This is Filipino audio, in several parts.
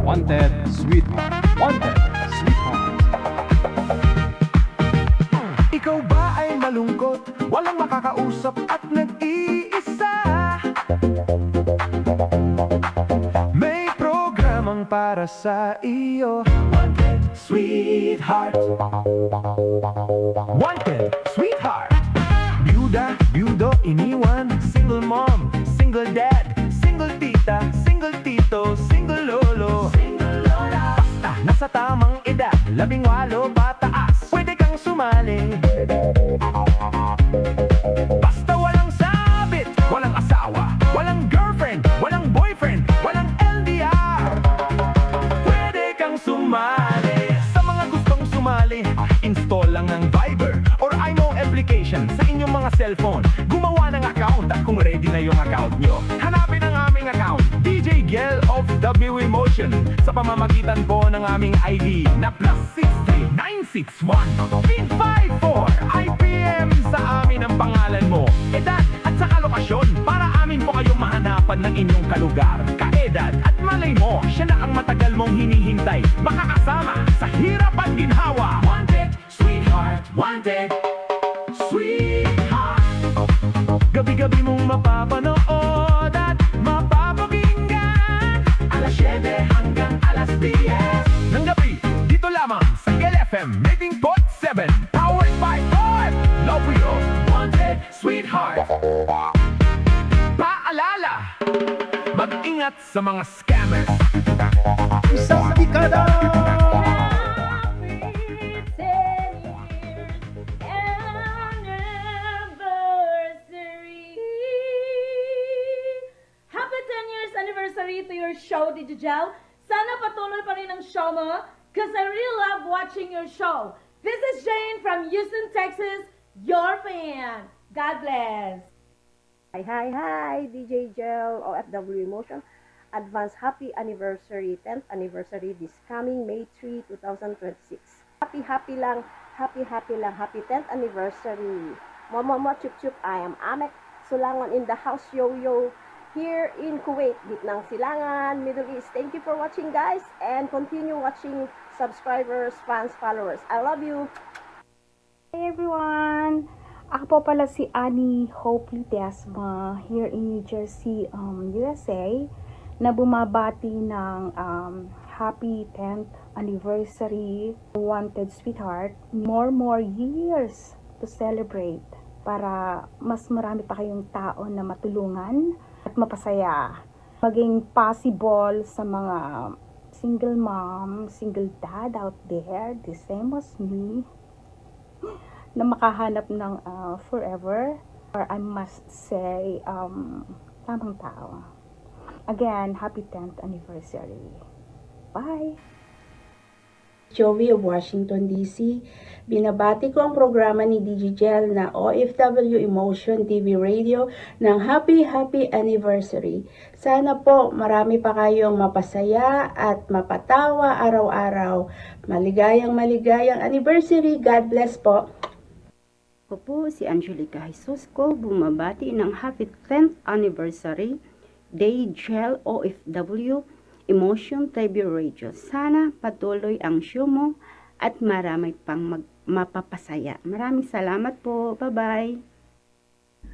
Wanted, sweetheart. Wanted, sweetheart. Ikaw ba ay malungkot? Walang makakausap at nag-iisa? May programang para sa iyo. Wanted, sweetheart. Wanted, sweetheart. Byuda, byudo, iniwan. Single mom, single dad, single tita, single tito, single lolo, single lola. Basta nasa tamang edad, 18 pataas, pwede kang sumali. Basta walang sabit, walang asawa, walang girlfriend, walang boyfriend, walang LDR, pwede kang sumali. Sa mga gustong sumali, install lang ang Viber or iMo application sa inyong mga cellphone. Gumawa ng account at kung ready na yung account nyo, hanapin ang aming account, DJ Gel of W Emotion, sa pamamagitan po ng aming ID na +63961 PIN 54 IPM. Sa amin ang pangalan mo, edad at saka lokasyon para amin po kayong mahanapan ng inyong kalugar, kaedad at malay mo, siya na ang matagal mong hinihintay, makakasama sa hirap at ginhawa. Wanted, sweetheart. Wanted, sweetheart. Gabi-gabi mong mapapanood at mapapakinggan, alas 7 hanggang alas 10 ng gabi, dito lamang sa LFM 18.7, powered by Five Love You. Wanted, sweetheart. Paalala, mag-ingat sa mga scammers. Isang dekada! Happy 10 years anniversary to your show, DJ Gel. Sana patuloy pa rin ang show mo because I really love watching your show. This is Jane from Houston, Texas, your fan. God bless. Hi, DJ Gel, OFW Emotion. Advance happy anniversary, 10th anniversary this coming May 3, 2026. Happy lang, happy 10th anniversary. Momo, chup chup, I am Amek Sulangon in the house, yo here in Kuwait, Gitnang Silangan, Middle East. Thank you for watching, guys, and continue watching, subscribers, fans, followers. I love you. Hey everyone! Ako po pala si Annie Hope Ledesma here in New Jersey, USA, na bumabati ng happy 10th anniversary, Wanted Sweetheart. More years to celebrate para mas marami pa kayong tao na matulungan at mapasaya. Maging possible sa mga single mom, single dad out there, the same as me, na makahanap ng forever, or I must say, tamang tao. Again, happy 10th anniversary. Bye! Joey of Washington, D.C. Binabati ko ang programa ni DJ Gel na OFW Emotion TV Radio ng happy anniversary. Sana po marami pa kayong mapasaya at mapatawa araw-araw. Maligayang anniversary. God bless po. Ako po si Angelica Jesus ko, bumabati ng happy 10th anniversary Day Gel OFW Emotion TV Radio. Sana patuloy ang show mo at marami pang mapapasaya. Maraming salamat po. Bye-bye.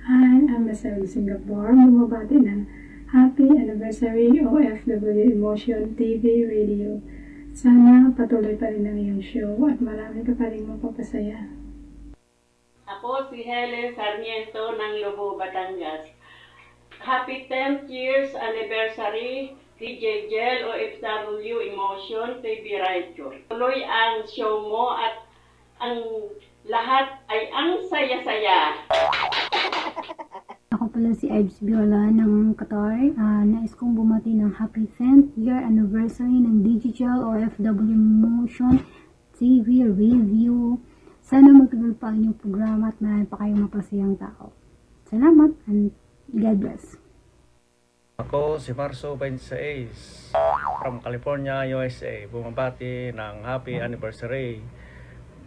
Hi, I'm Marcel Singapore. Bumabati ng happy anniversary OFW Emotion TV Radio. Sana patuloy pa rin ang iyong show at marami ka pa rin mapapasaya. Ako si Helen Sarmiento ng Lobo, Batangas. Happy 10th years anniversary DJ Gel OFW Emotion TV Radio. Tuloy ang show mo at ang lahat ay ang saya-saya. Ako pala si Ives Viola ng Qatar. Nais kong bumati ng happy 10th year anniversary ng Digital OFW Emotion TV Review. Sana magtuloy pa ang inyong programa at marami pa kayong mapasayang tao. Salamat and God bless. Ako si Marso 26 from California, USA. Bumabati ng happy anniversary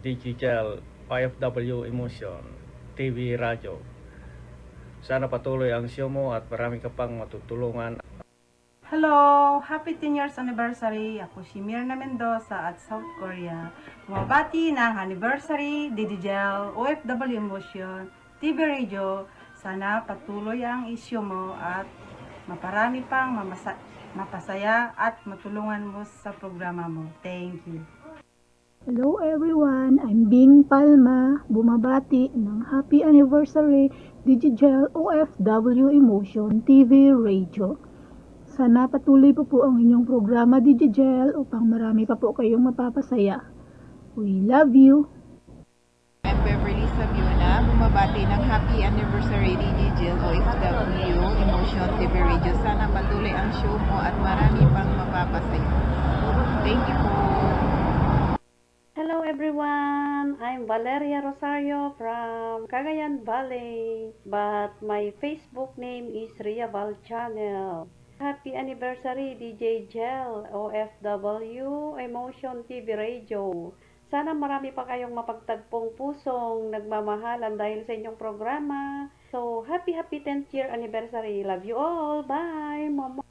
Digital OFW Emotion TV Radio. Sana patuloy ang show mo at marami ka pang matutulungan. Hello! Happy 10 years anniversary! Ako si Mirna Mendoza at South Korea. Bumabati ng anniversary, DDGel, OFW Emotion, TV Radio. Sana patuloy ang issue mo at maparami pang mapasaya at matulungan mo sa programa mo. Thank you. Hello everyone, I'm Bing Palma, bumabati ng happy anniversary DigiGel OFW Emotion TV Radio. Sana patuloy po ang inyong programa DigiGel upang marami pa po kayong mapapasaya. We love you! I'm Beverly Sabiona, bumabati ng happy anniversary DigiGel OFW Emotion TV Radio. Sana patuloy ang show mo at marami pang mapapasaya. Thank you po! Hello everyone, I'm Valeria Rosario from Cagayan Valley, but my Facebook name is Ria Val Channel. Happy anniversary DJ Gel OFW Emotion TV Radio. Sana marami pa kayong mapagtagpong pusong nagmamahalan dahil sa inyong programa. So happy 10th year anniversary. Love you all. Bye. Mama.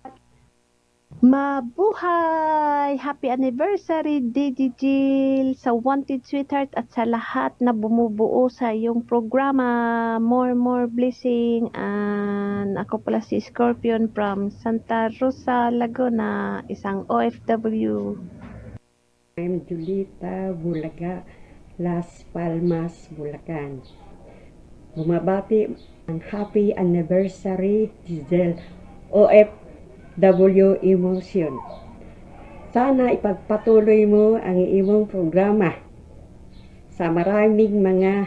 Mabuhay! Happy anniversary, DigiGil, sa Wanted Sweetheart at sa lahat na bumubuo sa iyong programa. More blessing. And ako pala si Scorpion from Santa Rosa, Laguna, isang OFW. I'm Julita Bulaga, Las Palmas, Bulacan. Bumabati ang happy anniversary, Giselle OFW Emotion. Sana ipagpatuloy mo ang imong programa sa maraming mga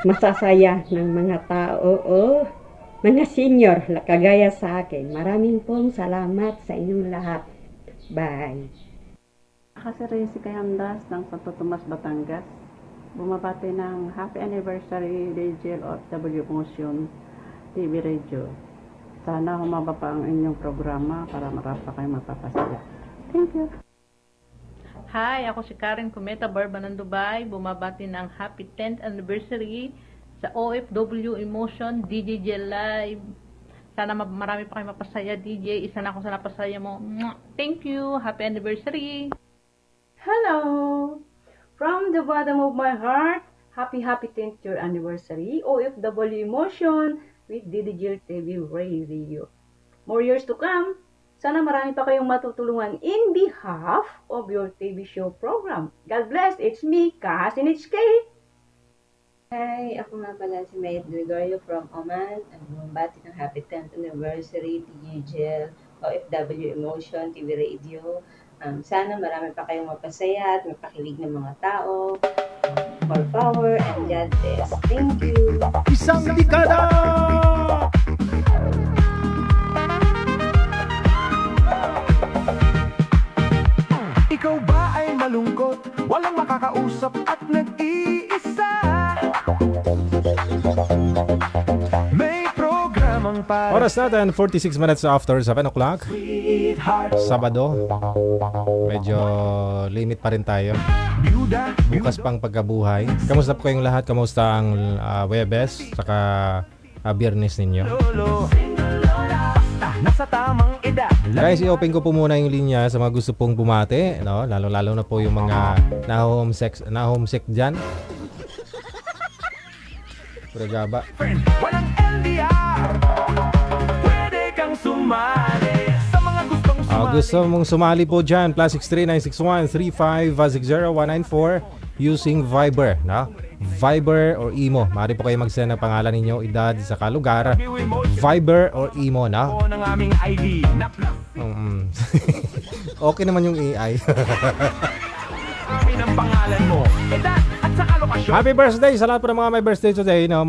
masasaya ng mga tao o mga senior kagaya sa akin. Maraming pong salamat sa inyong lahat. Bye! Ako si Kayandas ng Santo Tomas, Batangas. Bumabati ng happy anniversary DigiGel OFW Emotion TV Radio. Sana humaba pa ang inyong programa para marami pa kayo mapapasaya. Thank you. Hi, ako si Karen Cometa Barba ng Dubai. Bumabati ng happy 10th anniversary sa OFW Emotion DigiGel Live. Sana marami pa kayo mapasaya, DJ. Isa na ako sa napasaya mo. Thank you. Happy anniversary. Hello! From the bottom of my heart, happy 10th year anniversary, OFW Emotion with DDGL TV Radio. More years to come. Sana marami pa kayong matutulungan in behalf of your TV show program. God bless. It's me, Kahasin HK. Hi, ako nga pala si Mayet Gregorio from Oman. Ang bumabati ng happy 10th anniversary DDGL OFW Emotion TV Radio. Sana marami pa kayong mapasaya at mapakilig ng mga tao. More power and God bless. Thank you. Isang dekada! Ikaw ba ay malungkot? Walang makakausap at nag-iisa? May programang para Oras natin, 46 minutes after 7 o'clock. Sabado. Medyo limit pa rin tayo. Bukas pang pagkabuhay. Kamusta po kayong lahat? Kamusta ang Webes? Saka Biyernes ninyo? nasa tamang edad. Guys, i-open ko po muna yung linya sa mga gusto pong bumate, no? Lalo-lalo na po yung mga na-homesick dyan. Puragaba. Walang LDR. Pwede kang sumali sa mga gustong sumali. Gusto mong sumali po dyan, +6396135609194 using Viber, no? Viber or Imo. Maaari po kayo mag-send ng pangalan ninyo, edad, sa lugar. Viber or Imo, no? Ng aming ID. Okay naman yung AI. Amin ang pangalan mo, edad at sa alokasyon. Happy birthday sa lahat po ng mga may birthday today, no?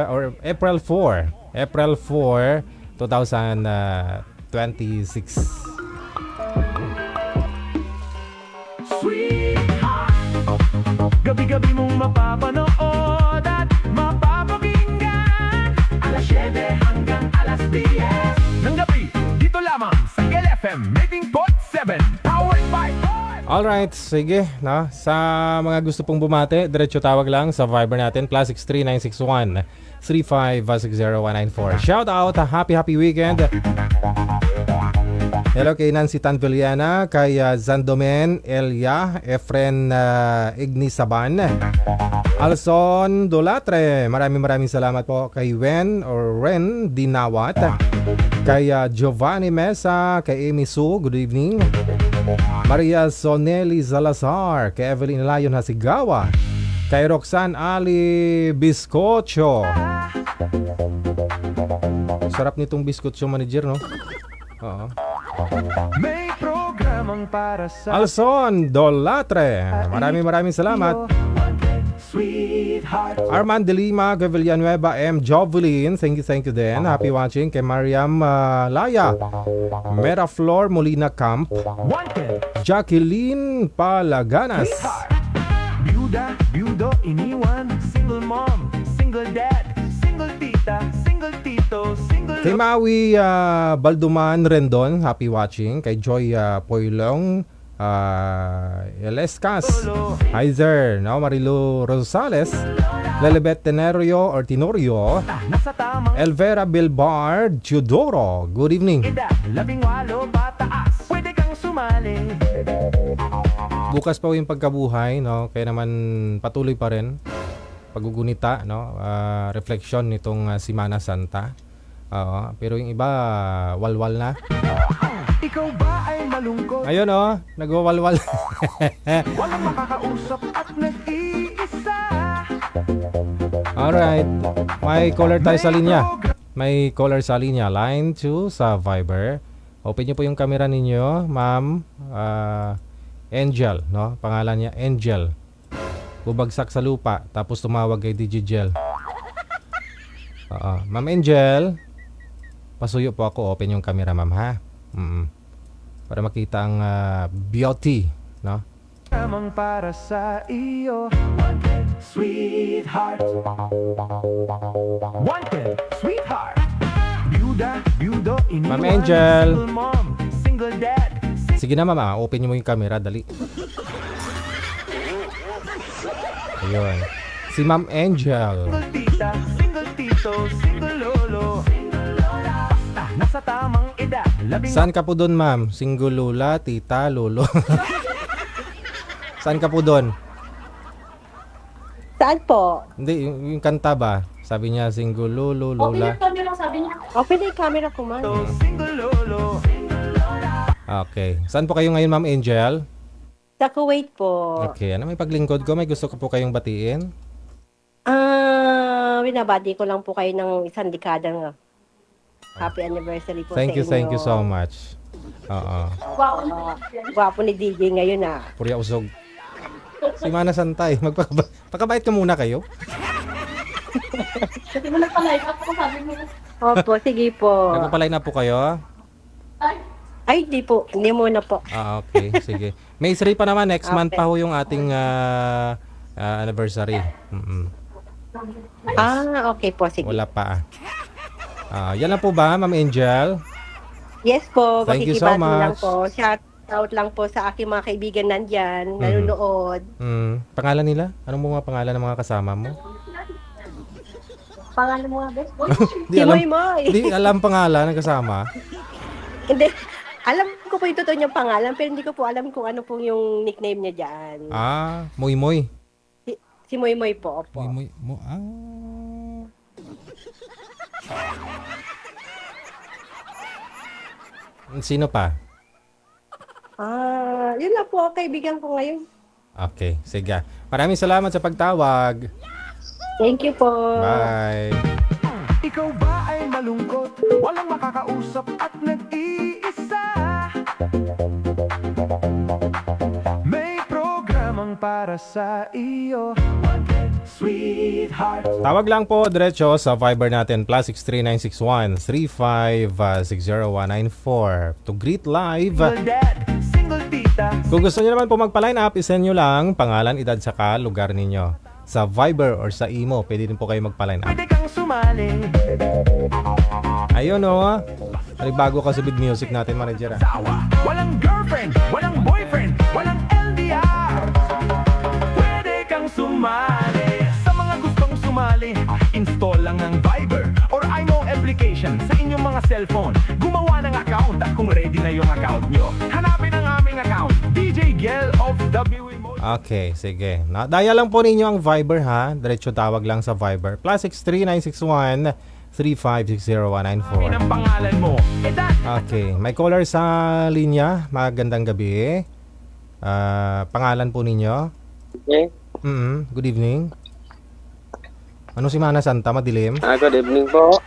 Or April 4, 2026. Gabi-gabi mong mapapanood at mapapakinggan, alas 7 hanggang alas 10 ng gabi, dito lamang sa LFM 18.7, powered by Alright, sige. No? Sa mga gusto pong bumate, diretso tawag lang sa Viber natin, +63 961 3560 194. Shout out, happy weekend. Hello kay Nancy Tanviliana, kay Zandomen Elia, Efren Ignisaban, Alson Dolatre. Maraming salamat po kay Ren Dinawat, kay Giovanni Mesa, kay Amy Su, good evening. Maria Soneli Salazar, kay Evelyn Layon Hasigawa, kay Roxanne Ali Biscocho. Sarap nitong biscocho, manager, no? Oo. May programang para sa Alson Dolatre, maraming salamat. Sweetheart. Armand de Lima, kay Villanueva M. Jovelin, thank you din. Happy watching. Kay Mariam Laya, Mera Flor Molina Camp, Jacqueline Palaganas, Byuda, byudo, iniwan, single mom, single dad, single tita, single tito, single kay Maui Balduman Rendon, happy watching. Kay Joy Poilong Elescas, Heiser, no? Marilu Rosales, Lelibet Tenorio, Elvera Bilbard Chudoro, good evening. edad, 18 pataas, pwede kang sumali. Bukas pa yung pagkabuhay, no? Kaya naman patuloy pa rin paggugunita, no? Reflection nitong Semana Santa. Pero yung iba walwal na. Ikaw ba ay malungkot? Ayun, nagwawalwal. Walang makakausap at nag-iisa. Alright, may caller tayo sa linya. May caller sa linya, line 2 sa Viber. Open niyo po yung camera ninyo, ma'am. Angel, no? Pangalan niya Angel. Bubagsak sa lupa tapos tumawag kay DJ Gel. Ma'am Angel, pasuyo po ako. Open yung camera, ma'am, ha? Para makita ang beauty, no? Namang para sa iyo, sweetheart. Wanted, sweetheart. Byuda, byudo, iniwan, Ma'am Angel. single mom, single dad. Sige na, ma'am, open niyo mo yung camera, dali. Ayun. Si Ma'am Angel. Single tita, single tito, single lolo. Basta nasa tamang edad, Saan ka po doon, ma'am? Single lola, tita, lolo. Saan ka po doon? Saan po? Hindi, yung kanta ba? Sabi niya, single lolo, lola. Open na yung camera ko, man. Single lolo. Okay. Saan po kayo ngayon, Ma'am Angel? Sa Kuwait po. Okay. Ano may paglingkod ko? May gusto ko po kayong batiin? Binabati ko lang po kayo ng isang dekada nga. Happy anniversary po Thank sa inyo. you so much. Oo. Gwapo ni DJ ngayon, Purya usog. Semana Santay. Magpakabait ka muna kayo. Kasi mo nagpa-live up ko, sabi mo. Opo, sige po. Nagpapalay na po kayo? Ay, di po. Hindi muna po. Okay. Sige. May 3 pa naman. Next month Okay. pa ho yung ating anniversary. Okay po. Sige. Wala pa. Yan lang po ba, Ma'am Angel? Yes po. Thank you so Makikibati lang much. po. Shout out lang po sa aking mga kaibigan nandyan. Nanonood. Pangalan nila? Anong mga pangalan ng mga kasama mo? Pangalan mo nga, best? Di Si alam, Moy Moy. di alam pangalan ng kasama. Hindi. Alam ko po yung totoo niyang pangalan, pero hindi ko po alam kung ano po yung nickname niya dyan. Moy Moy. Si Moy Moy po, opo. Moy Moy. Sino pa? Yun lang po, kaibigan ko ngayon. Okay, sige. Maraming salamat sa pagtawag. Thank you po. Bye. Ikaw ba ay malungkot? Walang makakausap at nag-iisa. May programang para sa iyo, sweetheart. Tawag lang po diretso sa Viber natin +63 961 3560 to greet live. Single dad, single tita. Kung gusto niyo naman po magpa-line up, isend nyo lang pangalan, edad, saka lugar ninyo. Sa Viber or sa Imo, pwede din po kayo magpa-line up. Pwede kang sumali. Ayun o. Bago ka sa big music natin, manager. Walang girlfriend, walang boyfriend, walang sumali. Sa mga gustong sumali, install lang ang Viber or iMo application sa inyong mga cellphone. Gumawa ng account at kung ready na yung account nyo, hanapin ang aming account, DJ Gel of W Emotion. Okay, sige. Daya lang po ninyo ang Viber ha. Diretso tawag lang sa Viber. +63 961 3560194. Ang pangalan mo. Okay, may caller sa linya. Magandang gabi. Pangalan po ninyo? Okay. Good evening. Ano si Mana Santa? Madilim? Good evening po.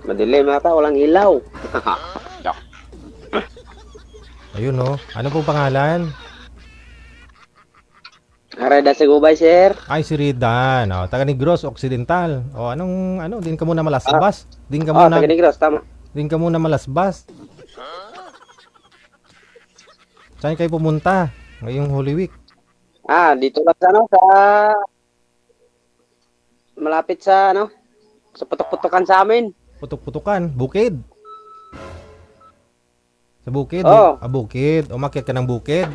Madilim ata. Walang ilaw. Ayun no. Ano po pangalan? Reda Segubay, sir. Ay, si Ridan. Taga Negros Occidental. Din ka muna malasbas. Din ka muna. Taga Negros, tama. Din ka muna malasbas. Saan kayo pumunta ngayong Holy Week? Dito lang sa malapit sa sa putok-putokan sa amin. Putok-putokan, bukid. Sa bukid? Oo. Bukid. Umakyat ka ng bukid.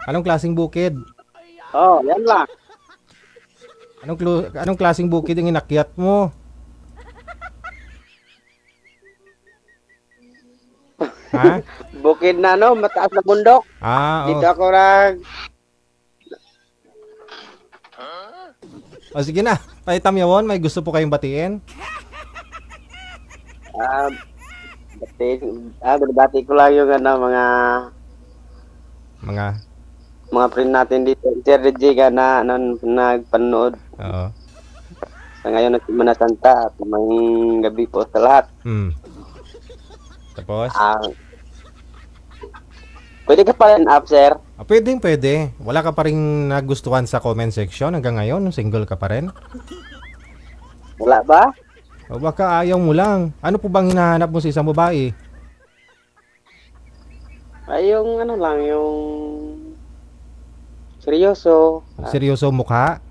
Anong klaseng bukid? Yan lang. Anong klaseng bukid yung inakyat mo? Ha? Bukid na mataas na bundok. Dito ako sige na. Paitam yawon, may gusto po kayong batiin? Bati ko lang yung mga friend natin dito, Sir DJ na nagpanood. Oo. Sa ngayon Semana Santa at may gabi po sa lahat. Tapos? Pwede ka pa rin up, sir? Pwede. Wala ka pa rin nagustuhan sa comment section hanggang ngayon? Single ka pa rin? Wala ba? O baka ayaw mo lang. Ano po bang hinahanap mo sa isang babae? Ay, yung yung seryoso. Seryoso mukha?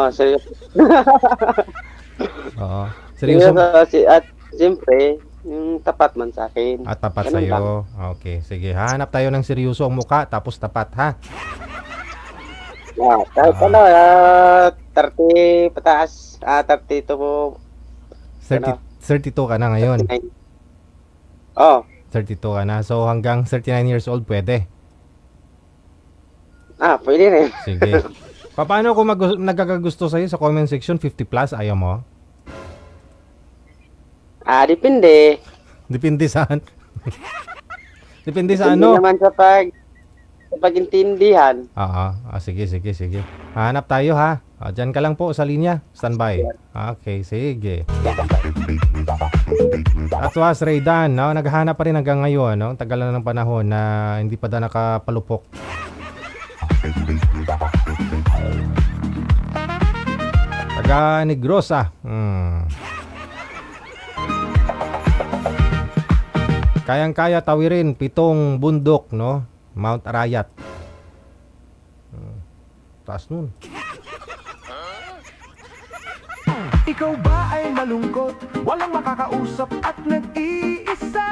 Seryoso. Oo. Seryoso. At siyempre, yung tapat man sa akin. Tapat Ganun sa'yo. lang. Okay, sige. Hanap tayo ng seryoso ang mukha, tapos tapat, ha? Kahit 30 pataas. 32 po. 32 ka na ngayon. 32 ka na. So, hanggang 39 years old, pwede? Pwede rin. Sige. Paano kung nagkakagusto sa'yo sa comment section, 50 plus, ayaw mo? Depende. Depende saan? Depende sa Depende ano? naman sa pagintindihan. Sige. Hanap tayo ha. Diyan ka lang po sa linya. Standby. Okay, sige. That was Raydan. Naghahanap pa rin hanggang ngayon. Tagal na ng panahon na hindi pa daw nakapalupok. Taga Negros Kayang-kaya tawirin 7 bundok, Mount Arayat. Taas nun. Ikaw ba ay malungkot? Walang makakausap at nag-iisa?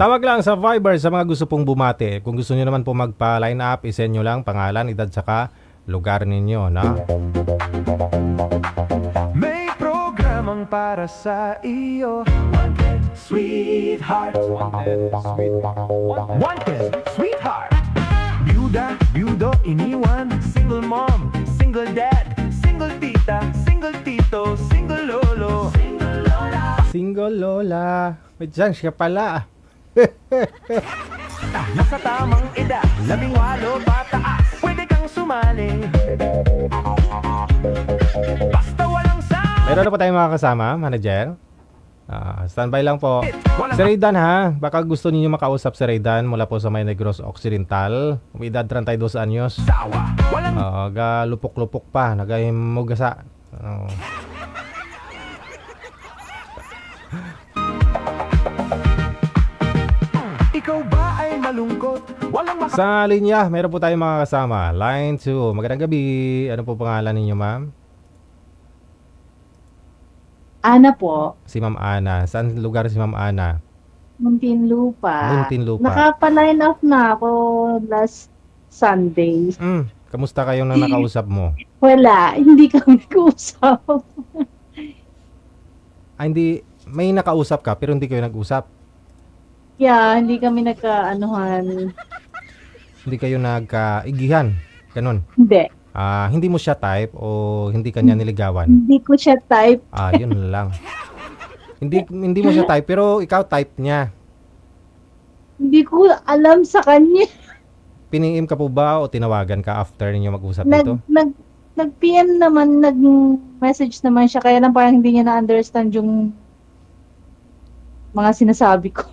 Tawag lang sa Viber sa mga gusto pong bumati. Kung gusto nyo naman po magpa-line up, isend nyo lang pangalan, edad, saka lugar ninyo, May programang para sa iyo. Wanted, sweetheart. Wanted, sweetheart. Byuda, byudo, iniwan. Single mom, single dad, single tita, single tito, single lolo. Single lola. May dyan siya pala. Nasa tamang edad, 18 pataas, pwede kang sumali. Basta walang Meron na po tayong mga kasama, manager. Standby lang po. Si Raydan ha, baka gusto niyo makausap si Raydan mula po sa May Negros Occidental. May edad 32 anyos. Lupok-lupok pa, nagahimugasa. Ikaw ba ay malungkot? Walang Sa linya, meron po tayong mga kasama. Line 2, magandang gabi. Ano po pangalan ninyo, ma'am? Ana po. Si Ma'am Ana. Saan lugar si Ma'am Ana? Muntinlupa. Muntinlupa. Nakapa-line off na ako last Sunday. Kamusta kayong nang nakausap mo? Wala, hindi kami nag-usap. Hindi, may nakausap ka pero hindi kayo nag-usap. Yeah, hindi kami nagka-anuhan. Hindi kayo nagkaigihan. Ganon. Hindi. Hindi mo siya type o hindi kanya niligawan? Hindi ko siya type. Yun lang. Hindi mo siya type pero ikaw type niya. Hindi ko alam sa kanya. Piniim ka po ba o tinawagan ka after ninyo mag-usap dito? Nag-PM naman, nag-message naman siya, kaya lang parang hindi niya na-understand yung mga sinasabi ko.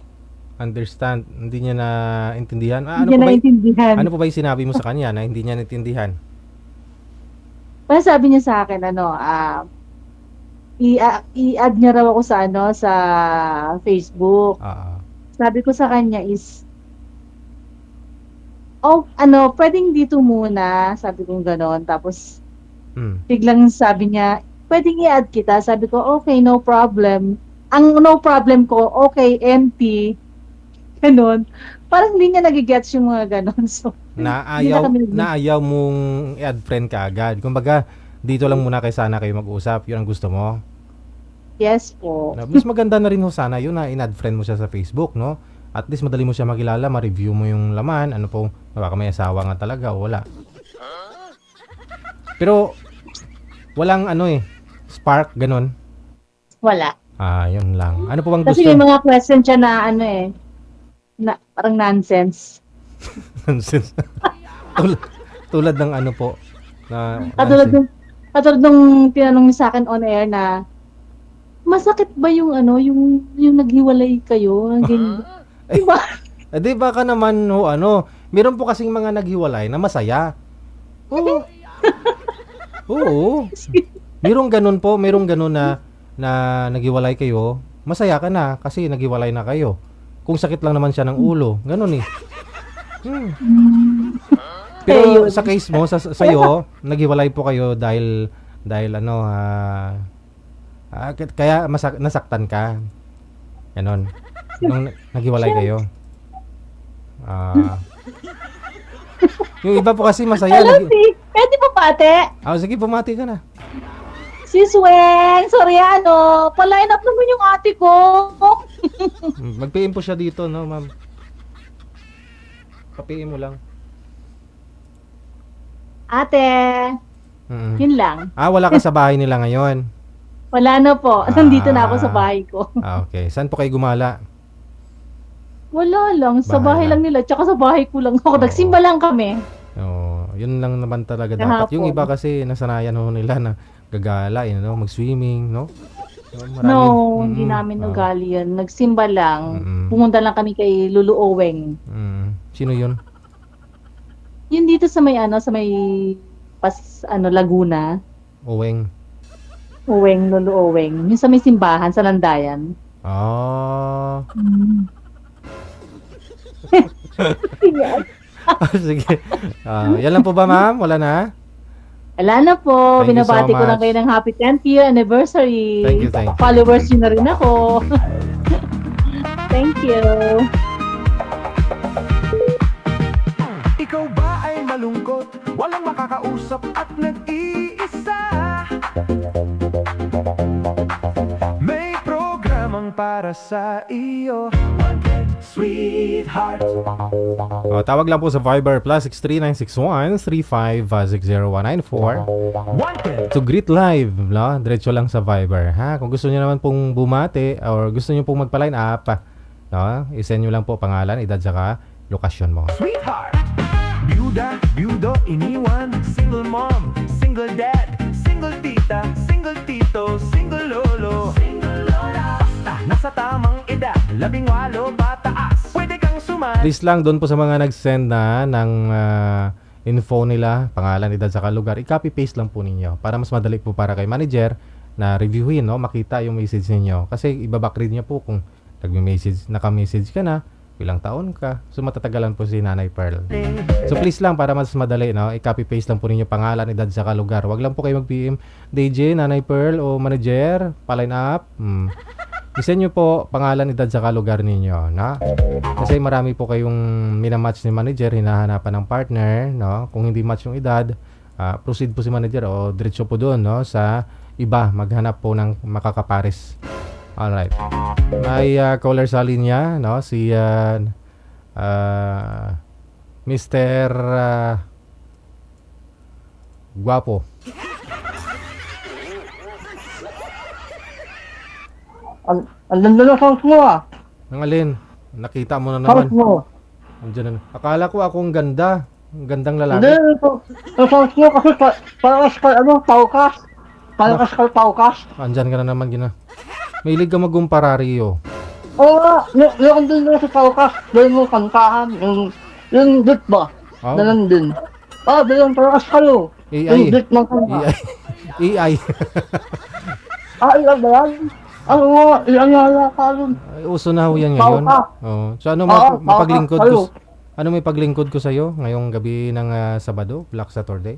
Understand? Hindi niya na-intindihan? Hindi niya naintindihan. Ano po ba yung sinabi mo sa kanya na hindi niya naintindihan? Parang sabi niya sa akin, i-add niya raw ako sa sa Facebook. Sabi ko sa kanya is, pwedeng dito muna, sabi ko gano'n. Tapos, biglang sabi niya, pwedeng i-add kita. Sabi ko, okay, no problem. Ang no problem ko, okay, empty. Ganon. Parang hindi niya nagigets yung mga ganon. So, Naayaw mong i-add friend ka agad. Kumbaga, dito lang muna kay sana kayo mag-usap. Yun ang gusto mo? Yes po. Mas maganda na rin ho sana yun na in-add friend mo siya sa Facebook, no? At least madali mo siya makilala, ma-review mo yung laman. Ano po, baka may asawa nga talaga o wala. Pero, walang spark, ganon. Wala. Yun lang. Ano po bang gusto? Kasi may mga question siya na na parang nonsense. Nonsense. tulad ng ano po. Katulad nung tinanong niya sa akin on air na, masakit ba yung yung naghiwalay kayo? Diba? Di baka naman meron po kasing mga naghiwalay na masaya. Oo. Oo. Merong ganun na naghiwalay kayo, masaya ka na kasi naghiwalay na kayo. Kung sakit lang naman siya ng ulo, ganun eh. Pero sa case mo, sa'yo, naghiwalay po kayo dahil kaya nasaktan ka. Ganon. Nung naghiwalay kayo. Yung iba po kasi masaya. Pwede po pate? Sige, pumati ka na. Sis Weng Soriano, pa-line up naman yung ate ko. Mag-PM po siya dito, no, ma'am? Pa-PM mo lang. Ate, yun lang. Wala ka sa bahay nila ngayon? Wala na po. Nandito na ako sa bahay ko. Okay. Saan po kayo gumala? Wala lang. Sa bahay lang nila. Tsaka sa bahay ko lang ako. Nagsimba lang kami. Yun lang naman talaga dapat. Yung iba kasi nasanayan nila na gagala, mag-swimming, no? Hindi namin ugali yan. Nagsimba lang. Pumunta lang kami kay Lulu Oweng. Sino yun? Yun dito sa may Laguna. Oweng. Lulu Oweng. Yung sa may simbahan, sa Landayan. Sige. Yan lang po ba, ma'am? Wala na? Wala na po. Thank you Binabati so ko lang much. kayo ng happy 10th year anniversary. Thank you. Followers nyo na rin ako. Thank you. Ikaw ba ay malungkot? Walang makakausap at nag-iisa? May programang para sa iyo, Sweetheart. Tawag lang po sa Viber +63961-3560-194 to greet live, no? Diretso lang sa Viber, ha? Kung gusto niyo naman pong bumati or gusto niyo pong magpa-line up, no? I-send niyo lang po pangalan, edad, saka lokasyon mo. Sweetheart. Byuda, byudo, iniwan, single mom, single dad, single tita, single tito, single lolo, single lola. Basta nasa tamang edad, 18 pataas, pwede kang sumali. Please lang doon po sa mga nag-send na ng info nila, pangalan, edad, saka lugar, i-copy paste lang po ninyo para mas madali po para kay manager na reviewin, no? Makita yung message ninyo. Kasi ibabackread niya po kung naka-message ka na, ilang taon ka. So matatagalan po si Nanay Pearl. So please lang para mas madali, no? I-copy paste lang po ninyo pangalan, edad, saka lugar. Wag lang po kayo mag-PM DJ, Nanay Pearl o manager, pa-line up. Isend nyo po pangalan, edad, saka lugar ninyo, no? Kasi marami po kayong minamatch ni manager, hinahanapan ng partner, no? Kung hindi match yung edad, proceed po si manager o diretso po doon, no? Sa iba, maghanap po ng makakapares. Alright. May caller sa linya, no? Si Mr. Guapo. Ang ganda na sounds mo ah. Ang alin? Nakita mo na naman. Sounds mo. Andiyan na. Akala ko akong ganda. Ang gandang lalaki. Hindi, ang sounds mo kasi parang paukas. Parang paukas. Andyan ka na naman, gina. Mahilig ka mag-kumpara, Rio. Oo nga, yung din na sa paukas. Doon mo kantahan. Yung beat ba? Oh. Ganun din. Doon parang kayo. AI. Yung beat ng kanta. AI. Ilan ba yan? Ilan ka rin. Uso na ho yan ngayon. Oh. So ano mapaglingkod ko? Ano may paglingkod ko sa'yo ngayong gabi ng Sabado, Black Saturday?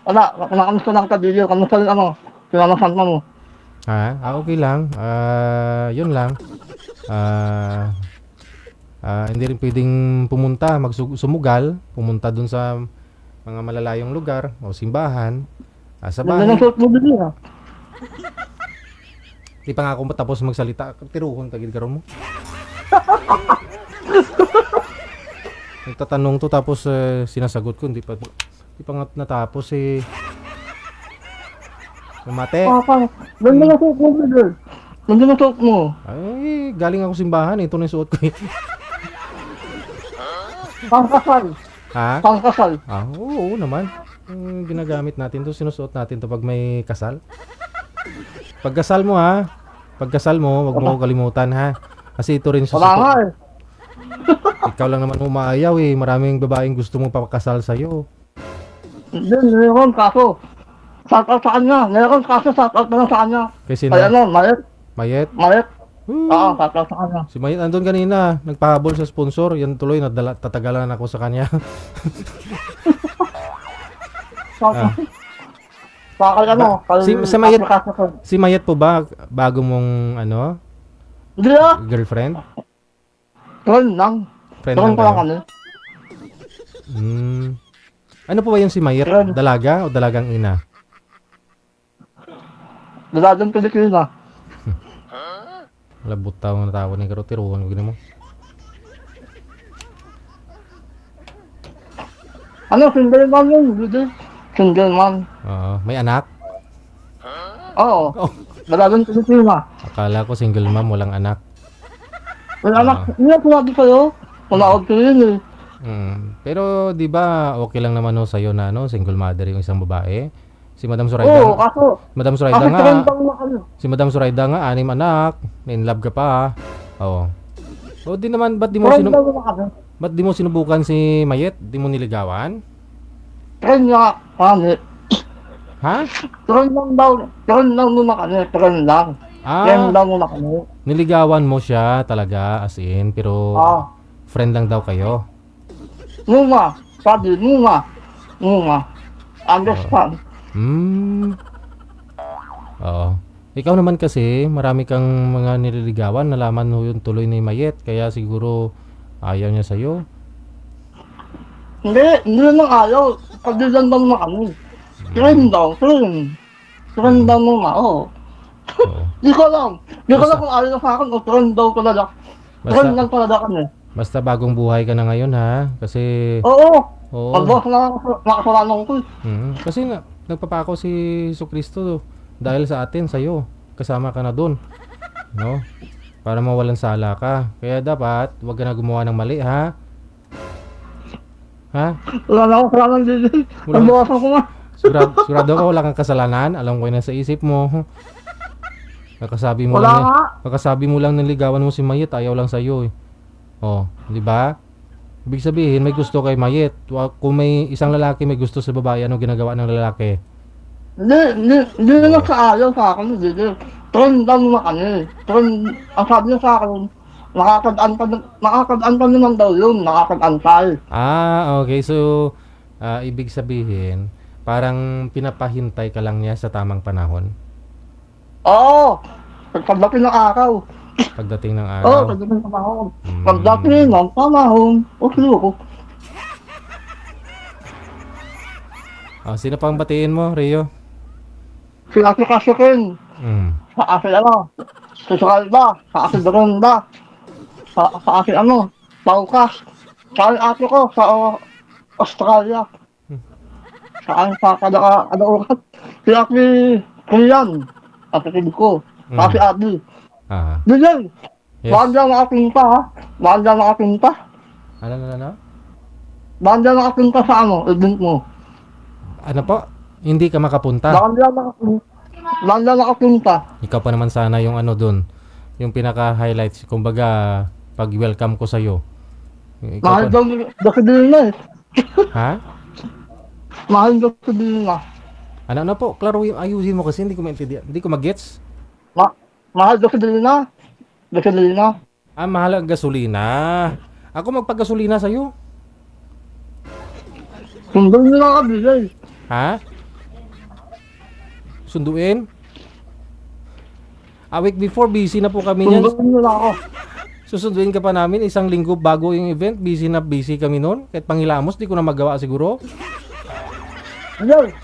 Wala, kamusta lang ka-video, kamusta lang sinamasan mo. Okay lang. Yun lang. Hindi rin pwedeng pumunta, sumugal, pumunta dun sa mga malalayong lugar o simbahan. Sa bahay. Di pa nga ako matapos magsalita. Tiruhon tagid karon mo. Nagtatanong to tapos sinasagot ko di pa nga natapos eh. Mate. Ganda na suot mo, brother. Ganda na suot mo. Ay, galing ako simbahan. Ito na yung suot ko eh. Pangkasal. Pangkasal. Oo naman. Ginagamit natin to, sinusuot natin to pag may kasal. Pagkasal mo pagkasal mo, wag mo kalimutan ha. Kasi ito rin susuot. Ikaw lang naman umaayaw eh. Maraming babaeng gusto mong papakasal sa'yo. Hindi, meron kaso. Shoutout sa kanya. Meron kaso, shoutout na lang sa kanya. Kasi Mayet. Mayet? Oo, shoutout sa kanya. Si Mayet andun kanina, nagpahabol sa sponsor. Yan tuloy, tatagalan ako sa kanya. Si Mayet po ba bago mong girlfriend? Friend lang. Friend lang kami. Ano po ba yung si Mayet? Dalaga o dalagang ina? Dalagang Pilipina. Labot tao na tao ni karotiruhan ko mo. Single mom yun, brother. Single mom. May anak? Oo. Dalagang Pilipina. Akala ko single mom, walang anak. Wala anak. Hindi ako sinabi sa'yo. Manaod ko yun eh. Pero di ba okay lang naman sa'yo na single mother yung isang babae? Si Madam Zoraida. Oo, kaso. Madam Zoraida nga. Si Madam Zoraida nga 6 anak. In love ka pa. Oo. O di naman ba't di mo sinubukan si Mayet? Di mo niligawan? Tren nga, kami. Ha? Tren lang muna kami. Tren lang muna kami. Niligawan mo siya talaga as in, pero friend lang daw kayo. Nunga. Understand. Oo. Ikaw naman kasi, marami kang mga nililigawan, nalaman mo yung tuloy ni Mayet, kaya siguro ayaw niya sa'yo. Hindi naman ayaw. Pagdilan lang na kami. Friend lang muna, Di ko lang kung ayaw sa akin o friend daw talaga. Friend lang talaga kami. Basta bagong buhay ka na ngayon ha, kasi... Oo. Pag-boss na nakasalanan ko. Kasi nagpapako si Jesucristo dahil sa atin, sa'yo. Kasama ka na dun. No? Para mawalan sala ka. Kaya dapat, huwag ka na gumawa ng mali ha. Ha? Wala na akong kasalanan dito. Nagbawasan ko nga. Sigurado ka wala kang kasalanan. Alam ko yun nasa isip mo. Kakasabi mo lang niligawan mo si Mayet, ayaw lang sa'yo eh. Di ba? Ibig sabihin, may gusto kay Mayet. Kung may isang lalaki may gusto sa babae, ano ginagawa ng lalaki? Hindi na sa ayaw sa akin. Trend lang na kami. Ang sabi niya sa akin, nakakadaan pa naman daw yun. Nakakadantay. Okay. So, ibig sabihin, parang pinapahintay ka lang niya sa tamang panahon. Oo! Pagdating ng araw. Pagdating ng Oo, araw. pagdating ng panahon. Pagdating ng panahon. Okay ako. Sino pang batiin mo, Rio? Si Ate Kasikin. Sa akin sa Salda. Sa akin Doronda. Sa akin Paukas. Sa akin ate ko sa Australia. Sa akin sa kadaurat. Si Ate Kuyan. Ate ko. Sa Ate Adi. DJ! Yes. Banda makapunta ha? Banda makapunta? Ano? Banda makapunta sa event mo? Ano po? Hindi ka makapunta? Banda makapunta. Ikaw pa naman sana yung ano dun. Yung pinaka-highlights. Kumbaga, pag-welcome ko sa'yo. Mahal daw gasolina eh. Ha? Mahal gasolina. Ano po? Klaro yung ayusin mo kasi hindi ko maintindihan. Hindi ko mag-gets. Mahal gasolina. Gasolina. Mahal ang gasolina. Ako magpag-gasolina sa'yo. Sundan nyo lang kami, eh. Ha? Sunduin? A week before, busy na po kami niyan. Sundan nyo lang ako. Susunduin ka pa namin isang linggo bago yung event. Busy na busy kami noon. Kahit panghilamos, di ko na magawa siguro. Yes.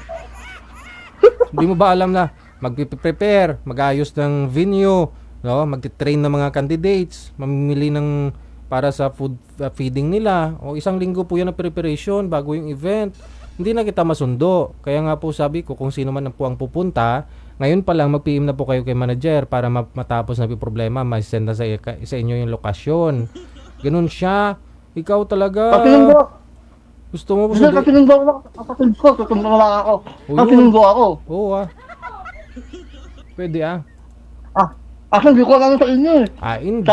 Hindi mo ba alam na mag-prepare, mag-ayos ng venue, no? Mag-train ng mga candidates, mamimili ng para sa food feeding nila. O isang linggo po yan ang preparation bago yung event. Hindi na kita masundo. Kaya nga po sabi ko kung sino man po ang pupunta, ngayon pa lang mag-PM na po kayo kay manager para matapos na yung problema, ma-send na sa inyo yung lokasyon. Ganun siya. Ikaw talaga. Kapinundo. Gusto mo Hindi, kapinundo ako. Kapinundo lang ako. Kapinundo ako. Oo Pwede Kasi hindi ko alam sa inyo eh. Hindi.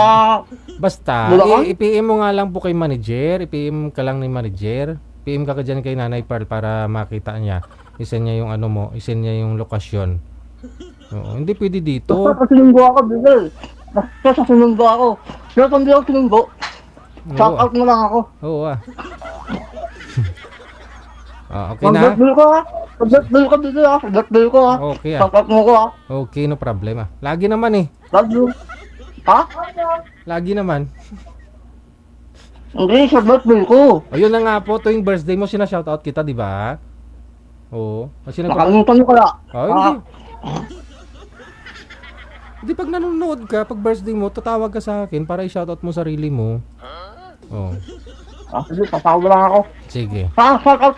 Basta, Bulacan? i-PM mo nga lang po kay manager. I-PM ka lang ni manager. PM ka dyan kay Nanay Pearl para makita niya. I-send niya yung ano mo. I-send niya yung lokasyon. Oo, hindi pwede dito. Basta sinundo ako, Bigel. Basta sinundo ako. Pero kung di ako sinundo, shout out mo lang ako. Oo okay na? Mag-birthday ko ha. Mag-birthday ko, Bigel ha. Mag-birthday ko ha. Okay Shout out mo ko ha. Okay, no problem Lagi naman eh. Love you. Ha? Lagi naman. Hindi, sa birthday ko. Ayun na nga po, tuwing birthday mo, sinashoutout kita, di ba? Oo. Kasi Nakalimutan mo kaya. Hindi. Hindi, pag nanonood ka, pag birthday mo, tatawag ka sa akin para i-shoutout mo sarili mo. Oo. Sige, tatawag lang ako. Sige. Shoutout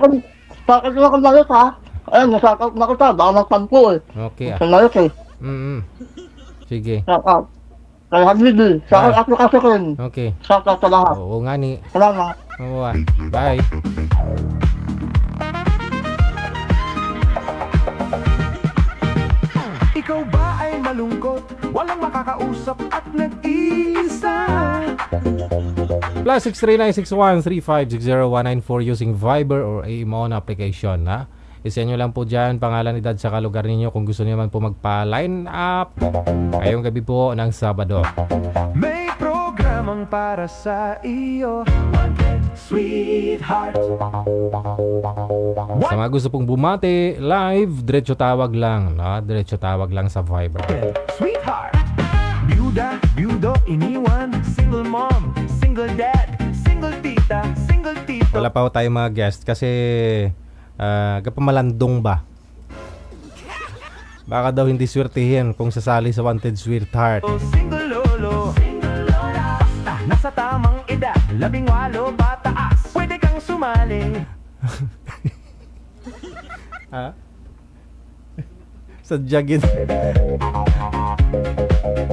ko na kung layot ha. Ayun, shoutout na kita. Baka magtampo eh. Okay Kung layot eh. Sige. Shoutout. Kay Hadlidi. Shoutout ako kasi rin. Okay. Shoutout sa lahat. Oo nga ni. Salamat. Oo Bye. Ikaw ba ay malungkot? Walang makakausap at nag-iisa? Plus 63961356019 using Viber or AMON application I-send nyo lang po dyan pangalan, edad, sa lugar ninyo kung gusto nyo man po magpa-line up ngayong gabi po ng Sabado. May programang para sa iyo, sweetheart. Sa mga gusto pong bumati live, diretso tawag lang diretso tawag lang sa Viber. Sweetheart. Byuda, byudo, iniwan. Single mom, single dad, single tita, single tito. Wala pa ho tayo mga guest kasi kapamalandong ba? Baka daw hindi swertihin kung sasali sa Wanted Sweetheart. Single lolo, basta nasa tamang edad, 18 pataas, pwede kang sumali. Sadyagin.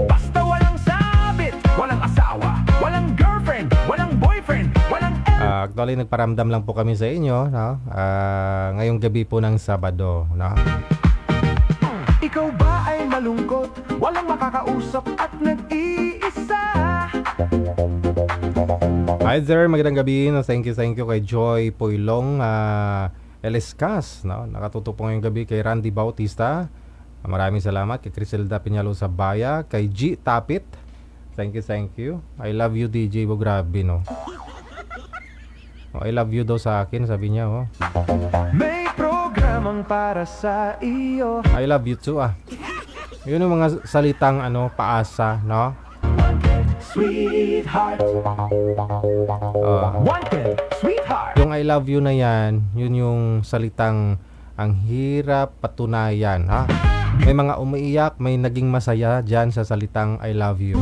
Basta walang sabit, walang asawa, walang girlfriend, walang boyfriend, walang Actually, nagparamdam lang po kami sa inyo ngayong gabi po ng Sabado Ikaw ba ay malungkot? Walang makakausap at nag-iisa? Hi there, magandang gabi. Thank you kay Joy Poilong Elescas. Nakatutok po ngayong gabi kay Randy Bautista. Maraming salamat kay Criselda Piñalo sa Baya, kay G Tapit. Thank you. I love you DJ Bo, grabe I love you daw sa akin, sabi niya May programang para sa iyo. I love you too Yun yung mga salitang paasa, no? Sweetheart. Wanted, sweetheart. Yung I love you na yan, yun yung salitang ang hirap patunayan, ha? May mga umiiyak, may naging masaya dyan sa salitang I love you.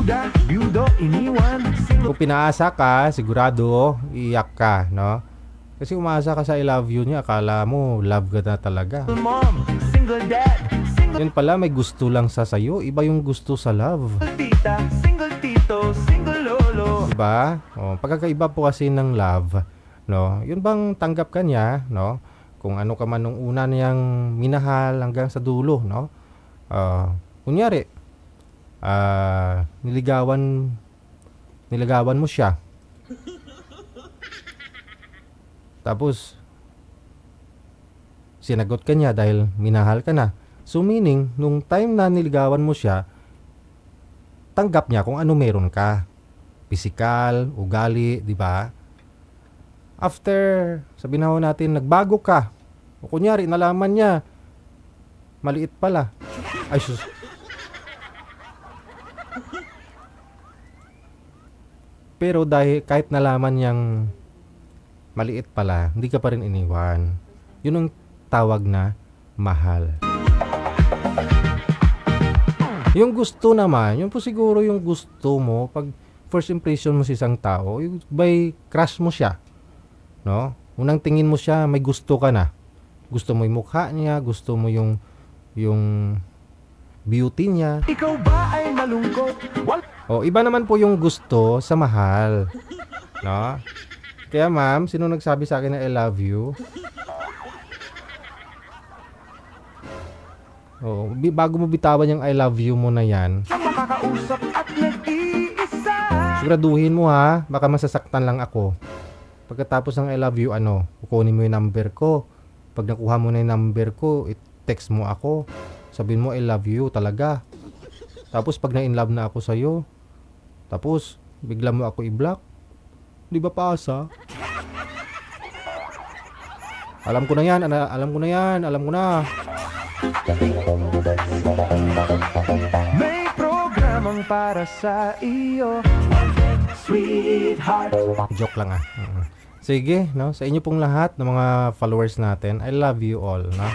Kung pinaasa ka, sigurado iiyak ka, no? Kasi umaasa ka sa I love you niya, akala mo love ka na talaga. Yun pala, may gusto lang sa sayo, iba yung gusto sa love. Diba? Pagkakaiba po kasi ng love, no? Yun bang tanggap ka niya, no? Kung ano ka man nung una niyang minahal hanggang sa dulo, no? Kunyari, niligawan mo siya. Tapos, sinagot ka niya dahil minahal ka na. So meaning, nung time na niligawan mo siya, tanggap niya kung ano meron ka. Pisikal, ugali, di ba? After, sabihin na natin, nagbago ka. O kunyari, nalaman niya, maliit pala. Ay, sus. Pero dahil kahit nalaman niyang maliit pala, hindi ka pa rin iniwan. Yun ang tawag na mahal. Yung gusto naman, yun po siguro yung gusto mo pag first impression mo sa isang tao, yung by crush mo siya. No? Unang tingin mo siya, may gusto ka na. Gusto mo yung mukha niya, gusto mo yung beauty niya. Ikaw ba ay malungkot? Iba naman po yung gusto sa mahal. No? Kaya ma'am, sino nagsabi sa akin na I love you? Bago mo bitawan yung I love you mo na yan, siguraduhin mo ha, baka masasaktan lang ako. Pagkatapos ng I love you, kukunin mo yung number ko. Pag nakuha mo na yung number ko, text mo ako. Sabihin mo I love you talaga. Tapos pag na-in-love na ako sa'yo, tapos bigla mo ako i-block, di ba paasa? Alam ko na yan, alam ko na. May programang para sa iyo, sweetheart. Joke lang Sige, no? Sa inyo pong lahat ng mga followers natin, I love you all, no?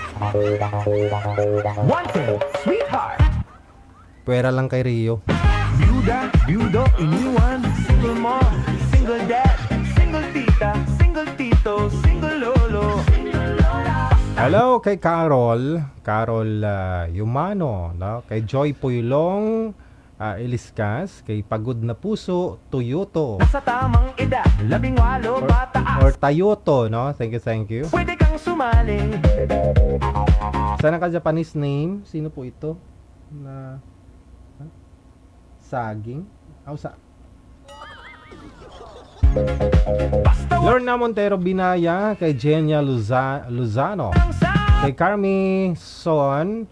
Wanted, sweetheart. Pwera lang kay Rio. Byudo, iniwan. Single mom, single dad, single tita, single tito, single lolo. Hello kay Carol Yumano, no? Kay Joy Puylong Eliscas, kay Pagod na Puso Toyoto. Sa tamang edad, 18 pataas. Or Tayoto, no? Thank you. Pwede kang sumali. Sana ka Japanese name? Sino po ito? Saging? Lorna Montero Binaya, kay Jenya Luzano, kay Carmi Son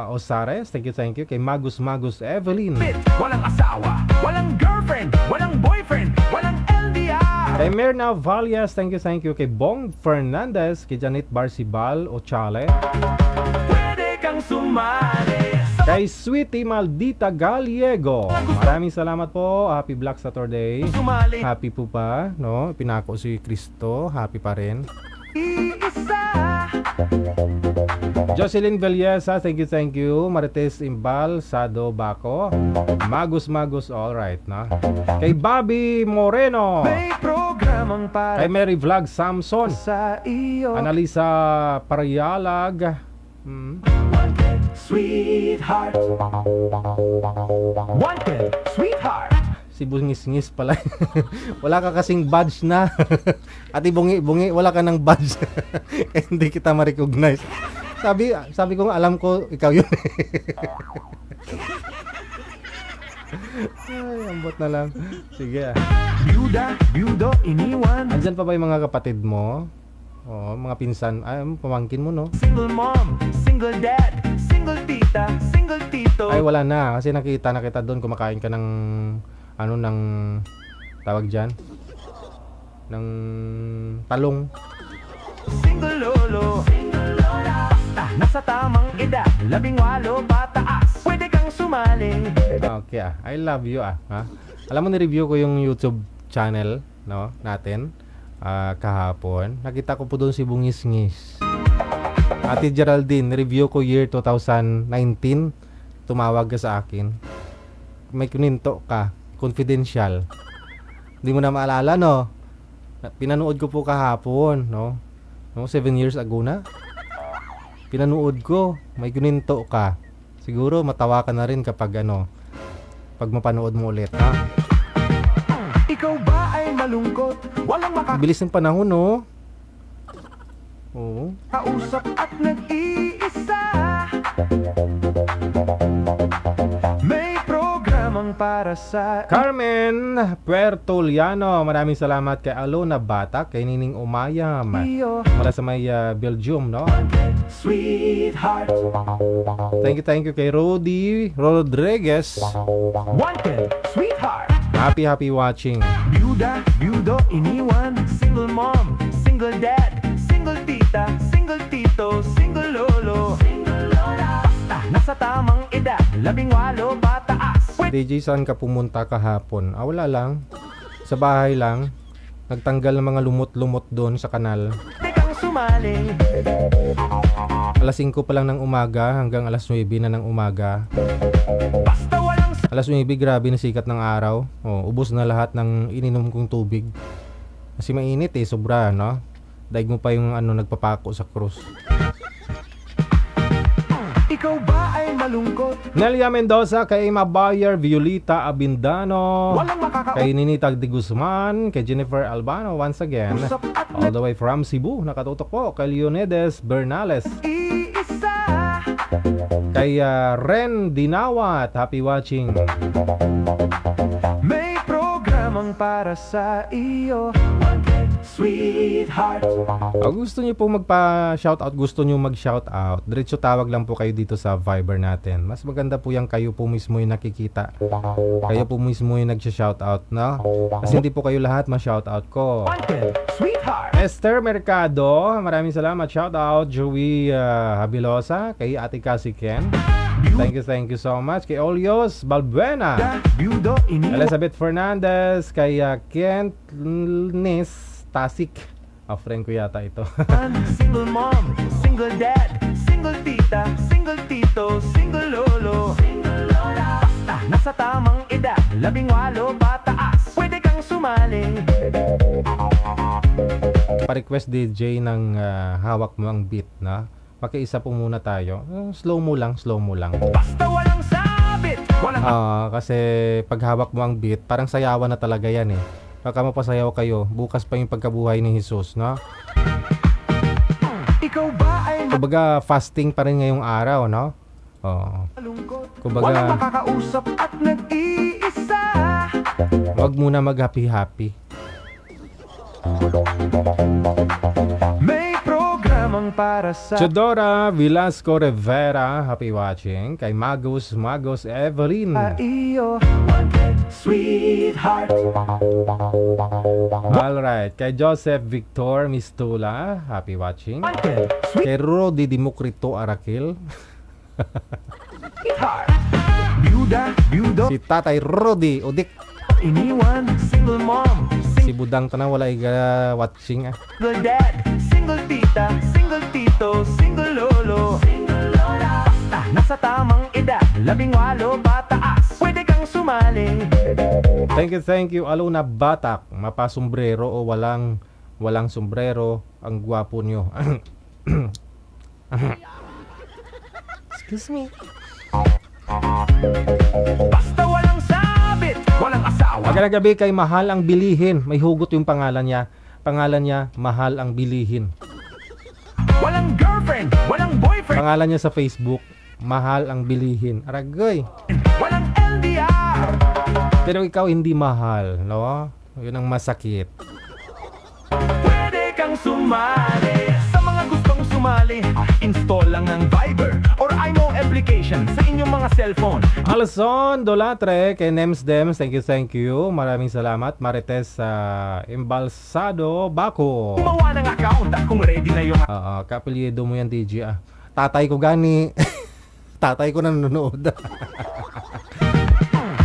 Osares, thank you, kay Magus Evelyn, Walang asawa, walang girlfriend, walang boyfriend, walang LDR. kay Mirna Valias, thank you, kay Bong Fernandez, kay Janet Barcibal Ochale, Pwede kang sumali. kay Sweetie Maldita Gallego. Maraming salamat po. Happy Black Saturday. Happy po pa, no? Pinako si Cristo. Happy pa rin. Jocelyn Vellesa, thank you. Marites Imbal, Sado Baco, Magus, alright, no? Kay Bobby Moreno, kay Mary Vlog Samson, Analisa Parayalag, Sweetheart. Wanted, sweetheart. si Bungis pala. Wala ka kasing badge na. Ati bungi, wala ka ng badge. Hindi kita ma-recognize. Sabi ko nga, alam ko ikaw yun. Ay, ambot na lang. Sige. Byudo, iniwan. Andyan pa ba yung mga kapatid mo? Mga pinsan, pamangkin mo, no? Single mom, single dad, single tita, single tito. Ay, wala na. Kasi nakita doon, kumakain ka ng, ng tawag dyan? Ng talong. Single lolo. nasa tamang edad, 18 pataas, pwede kang sumali. Okay I love you ha? Alam mo, ni-review ko yung YouTube channel, no, natin kahapon. Nakita ko po doon si Bungis-ngis. Ate Geraldine, review ko year 2019. Tumawag ka sa akin. May kuninto ka, confidential. Hindi mo na maalala, no? Pinanood ko po kahapon, no? 7 years ago na. Pinanood ko, may kuninto ka. Siguro matawa ka na rin kapag pag mapanood mo ulit, ha? Ikaw ba ay malungkot? Walang Bilis ng panahon, no? Oo. makakausap at nag-iisa. May programang para sa Carmen Puertoliano, maraming salamat kay Alona Bata, kay Nining Umayam, mula sa may Belgium, no? Sweetheart. Thank you kay Rodi Rodriguez. Wanted, sweetheart. Happy watching. Byuda, byudo, iniwan. Single mom, single dad, single tita, single tito, single lolo. Basta nasa tamang edad, 18 pataas. DJ, saan ka pumunta kahapon? Wala lang. Sa bahay lang. Nagtanggal ng mga lumot-lumot doon sa kanal. Pwede kang sumali. Alas 5 pa lang ng umaga hanggang alas 9 na ng umaga. Basta walang Alas 9, grabe na sikat ng araw. Ubos na lahat ng ininom kong tubig. Kasi mainit sobra, no? Daig mo pa yung nagpapako sa krus. Ikaw ba ay malungkot? Nelia Mendoza, kay Emma Bayer, Violeta Abindano, kay Ninita de Guzman, kay Jennifer Albano once again, all the way from Cebu. Nakatutok po kay Leonides Bernales, kay Ren Dinawat, happy watching. May programang para sa iyo, sweetheart. Gusto niyo po magpa-shoutout, gusto niyo mag-shoutout, diretso tawag lang po kayo dito sa Viber natin. Mas maganda po yung kayo po mismo yung nakikita. Kayo po mismo yung nag-shoutout, no? Kasi hindi po kayo lahat ma-shoutout ko. Esther Mercado, maraming salamat. Shoutout. Joey Habilosa, kay Ate Cassie Ken. Thank you so much. Kay Olios Balbuena, Elizabeth Fernandez, kay Kent Nis Tasik. Friend ko yata ito. Single mom, single dad, single tita, single tito, single lolo. Basta nasa tamang edad, 18 pataas, pwede kang sumali. Pa-request DJ ng hawak mo ang beat, na pakiisa po muna tayo. Slow mo lang. Basta walang sabit, walang Kasi pag hawak mo ang beat, parang sayawan na talaga yan eh. Baka mapasayaw kayo, bukas pa yung pagkabuhay ni Jesus, no? Ikaw ba ay Kumbaga fasting pa rin ngayong araw, no? malungkot? Kumbaga, Walang makakausap at nag-iisa. wag muna mag-happy-happy. May programang para sa Chodora Velasco Rivera, happy watching. Kay Magos Evelyn, iyo, sweetheart. alright. Kay Joseph Victor Mistula, happy watching. Kay Rodi Democrito Arakil, Byuda, byudo, si Tatay Rodi Udik, iniwan, single mom, si Budang Tana, wala iga watching single dad, single tita, single tito, single lolo. Basta nasa tamang edad, 18 pataas, pwede kang sumali. Thank you Alona Batak, mapasombrero o walang sombrero, ang gwapo nyo. Excuse me. Basta walang sabit, walang asawa. Magandang gabi kay Mahal ang Bilihin. May hugot yung pangalan niya. Pangalan niya, Mahal ang Bilihin. Walang girlfriend, walang boyfriend. Pangalan niya sa Facebook, Mahal ang Bilihin. Aragay. Walang LDR. Pero ikaw hindi mahal, no? Yun ang masakit. Pwede kang sumali. Sa mga gustong sumali, install lang ang Viber or IMO application sa inyong mga cellphone. Alson Dolatre, kay Nems Dems, thank you. Maraming salamat. Marites Embalsado Baco. Gumawa ng account at kung ready na yung Kapilyedo mo yan, DJ. tatay ko gani. Tatay ko nanonood.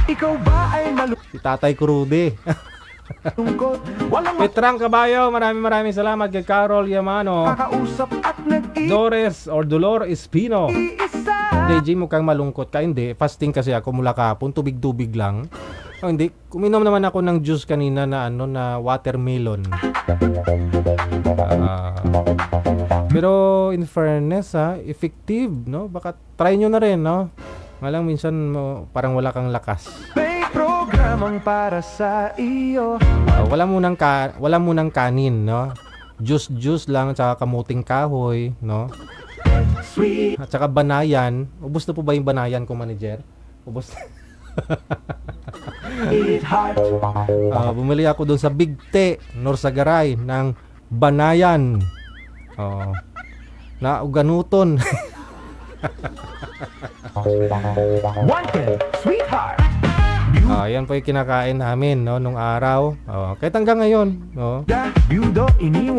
Ikaw ba ay Si tatay ko Rudy. malungkot? Walang Petrang Caballo, maraming salamat kay Carol Yamano. makakausap at Dores or Dolor Espino. DJ, mukhang malungkot ka. Hindi, fasting kasi ako mula kahapon, tubig-tubig lang. Oh, hindi, kuminom naman ako ng juice kanina na na watermelon. Pero in fairness effective, no? Baka try nyo na rin, no? Malang minsan parang wala kang lakas. May programang para sa iyo. Wala munang kanin, no? Juice lang, tsaka kamuting kahoy, no? At saka banayan. Ubus na po ba yung banayan ko, manager? Ubus na. Bumili ako doon sa Big T, Norsagaray, ng banayan. Na uganuton. Wanted, sweetheart. Yan po yung kinakain namin, no, nung araw. Kahit hanggang ngayon, no.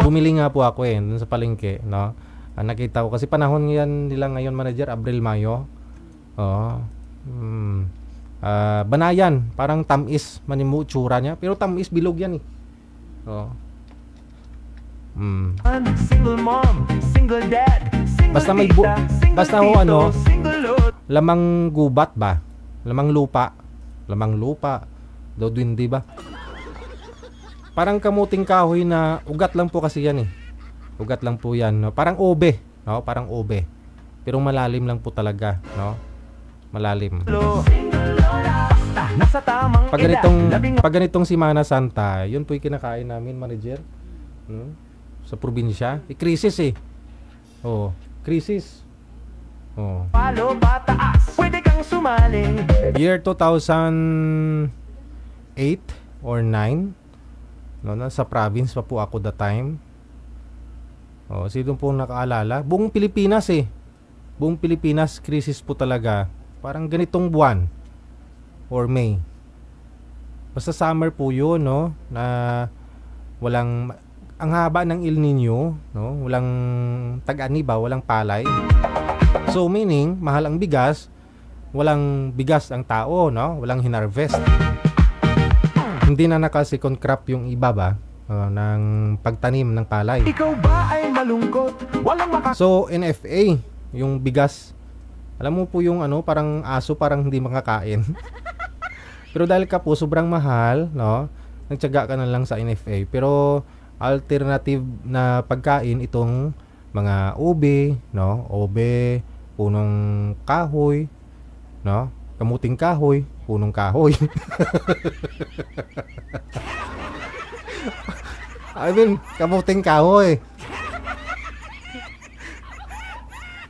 Bumili nga po ako dun sa palengke, no. Nakita ko kasi panahon yan nila ngayon, manager, Abril, Mayo. Banayan, parang tamis manimu tsura niya, pero tamis bilog yan eh. Single mom, single dad, single Basta may tita, single basta ho tito, single load. lamang gubat ba? Lamang lupa. Dodwindi ba? Parang kamuting kahoy na ugat lang po kasi yan eh. Ugat lang po yan, no? Parang obe, no? Parang obe. Pero malalim lang po talaga, no? Malalim. Nasa tamang Pag ganitong Semana Santa, yun po yung kinakain namin, manager. Sa probinsya. Krisis eh. Krisis. Palo pataas, pwede kang sumali. Year 2008 or 9, no, nasa province pa po ako that time. Sino pong nakaalala? Buong Pilipinas eh. Buong Pilipinas, krisis po talaga. Parang ganitong buwan or May. Basta summer po yun, no, na walang, ang haba ng El Nino, no, walang tag-ani ba, walang palay. So meaning, mahal ang bigas, walang bigas ang tao, no, walang hinarvest. Hindi na naka-second crop yung iba ba, ng pagtanim ng palay. Ikaw ba ay malungkot? Walang So NFA, yung bigas, alam mo po yung parang aso, parang hindi makakain. Pero dahil ka po sobrang mahal, no, nagtiyaga ka na lang sa NFA. Pero alternative na pagkain itong mga ube, no, ube, punong kahoy, no, kamuting kahoy, punong kahoy. I mean, kamuting kahoy.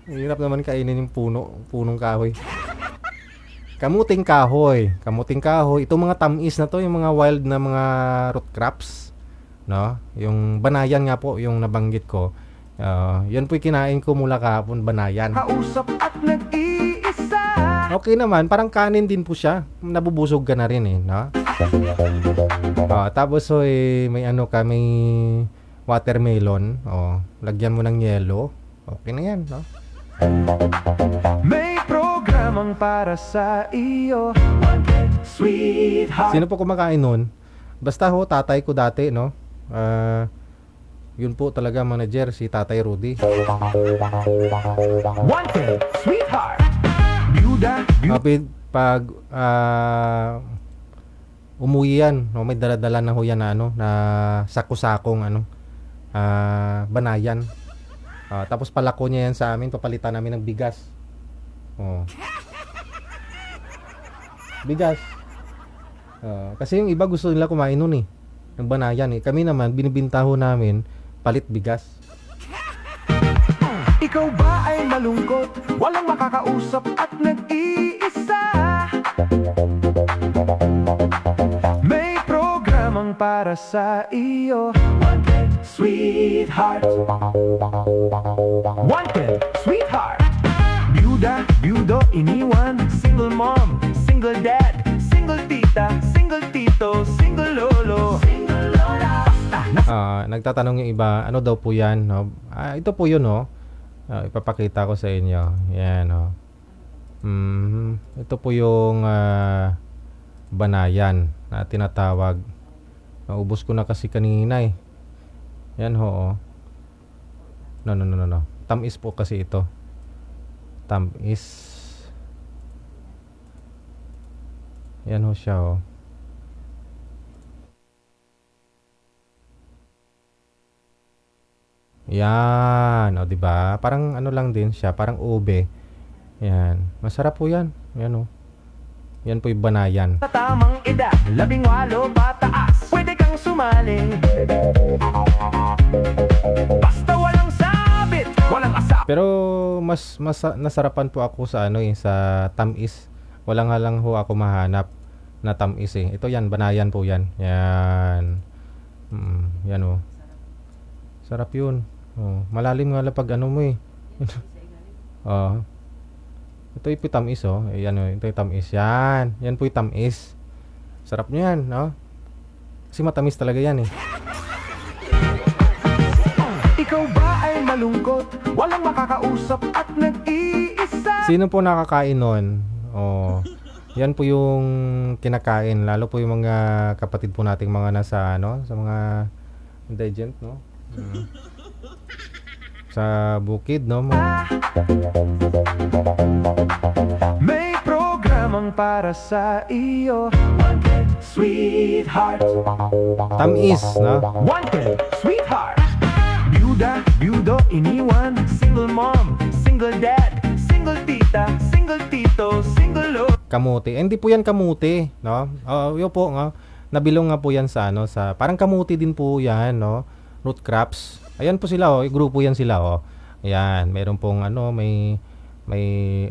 Hirap naman kainin yung punong kahoy. Kamuting kahoy. Itong mga tamis na to, yung mga wild na mga root crops, no? Yung banayan nga po, yung nabanggit ko. Yan po yung kinain ko mula kahapon, banayan. Kausap at nag-iisa. Okay naman, parang kanin din po siya. Nabubusog ka na rin eh, no? Tapos may may watermelon. Lagyan mo ng yelo. Okay na yan, no? May programang para sa iyo, sweetheart. Sino po kumakain nun? Basta ho, tatay ko dati, no? Yun po talaga, manager, si Tatay Rudy. Wanted, sweetheart. Pag umuwi yan, no, may dala-dala na ho yan na na sako-sakong banayan. Tapos palako niya yan sa amin, papalitan namin ng bigas. Bigas. Kasi yung iba gusto nila kumain nun eh, ng banayan eh. Kami naman, binibinta ho namin, palit bigas. Ikaw ba ay malungkot? Walang makakausap at nag-iisa. May programang para sa iyo, sweetheart. Wanted, sweetheart. Byudo, iniwan. Single mom, single dad, single tita, single tito, single lolo. Nagtatanong yung iba, ano daw po yan, no? Ito po yun, no? Ipapakita ko sa inyo. Yan, oh. Ito po yung banayan na tinatawag. Naubos ko na kasi kanina eh. Yan ho, oh. No. Tamis po kasi ito. Tamis. Yan ho siya, oh. Yan, o, diba? Parang ano lang din siya, parang ube. Yan, masarap po yan. Yan, o. Yan po yung banayan. Sa tamang edad, 18 pataas, pwede kang sumali. Basta walang sabit, walang asa. Pero mas nasarapan po ako sa ano eh, sa tamis. Wala nga lang ho ako mahanap na tamis eh. Ito yan, banayan po yan. Yan. Yan, o. Sarap yun. Oh, malalim nga lang pag ano mo eh. Ito yung tamis, oh. Ayan, oh. Ito yung tamis. Yan. Yan po yung tamis. Sarap niyan, no? Kasi matamis talaga yan eh. Ikaw ba ay malungkot, walang makakausap at nag-iisa? Sino po nakakain nun? Oh. Yan po yung kinakain. Lalo po yung mga kapatid po nating mga nasa ano, sa mga indigent, no? Sa bukid, no? May programang para sa iyo. Wanted, sweetheart. Tamis, no? Wanted, sweetheart. Byuda, byudo, iniwan. Single mom, single dad, single tita, single tito, single lo. Kamuti. Hindi po yan kamuti, no? Yun po, no? Nabilong nga po yan sa ano, sa parang kamuti din po yan, no? Root crops. Ayan po sila, oh. Grupo yan sila, oh. Ayan, meron pong ano, may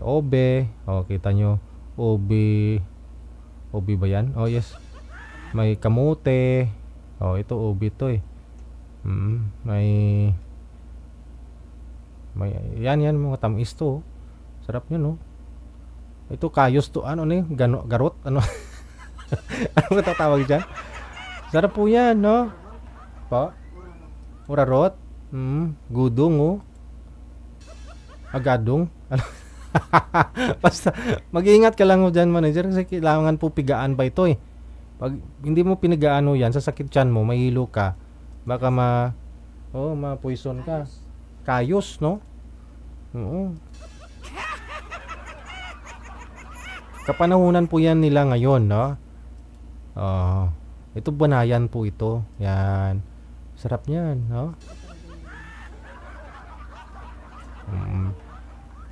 obe. Oh, kita nyo. Obe. Obe ba yan? Oh, yes. May kamote. Oh, ito obe to eh. May yan mga tamis to. Sarap nyo, no? Ito kayos to. Ano ni? Garot? Ano? Ano matatawag dyan? Sarap po yan, no? Pa? Urarot? Gudong, oh. Agadong? Ano? Basta, mag-iingat ka lang mo dyan, manager, kasi kailangan po pigaan pa ito, eh. Pag hindi mo pinigaan yan, sa sakit tiyan mo, mahilo ka. Baka ma-poison ka. Kayos, no? Oo. Kapanahunan po yan nila ngayon, no? Ito banayan po ito. Yan. Sarap niyan, no?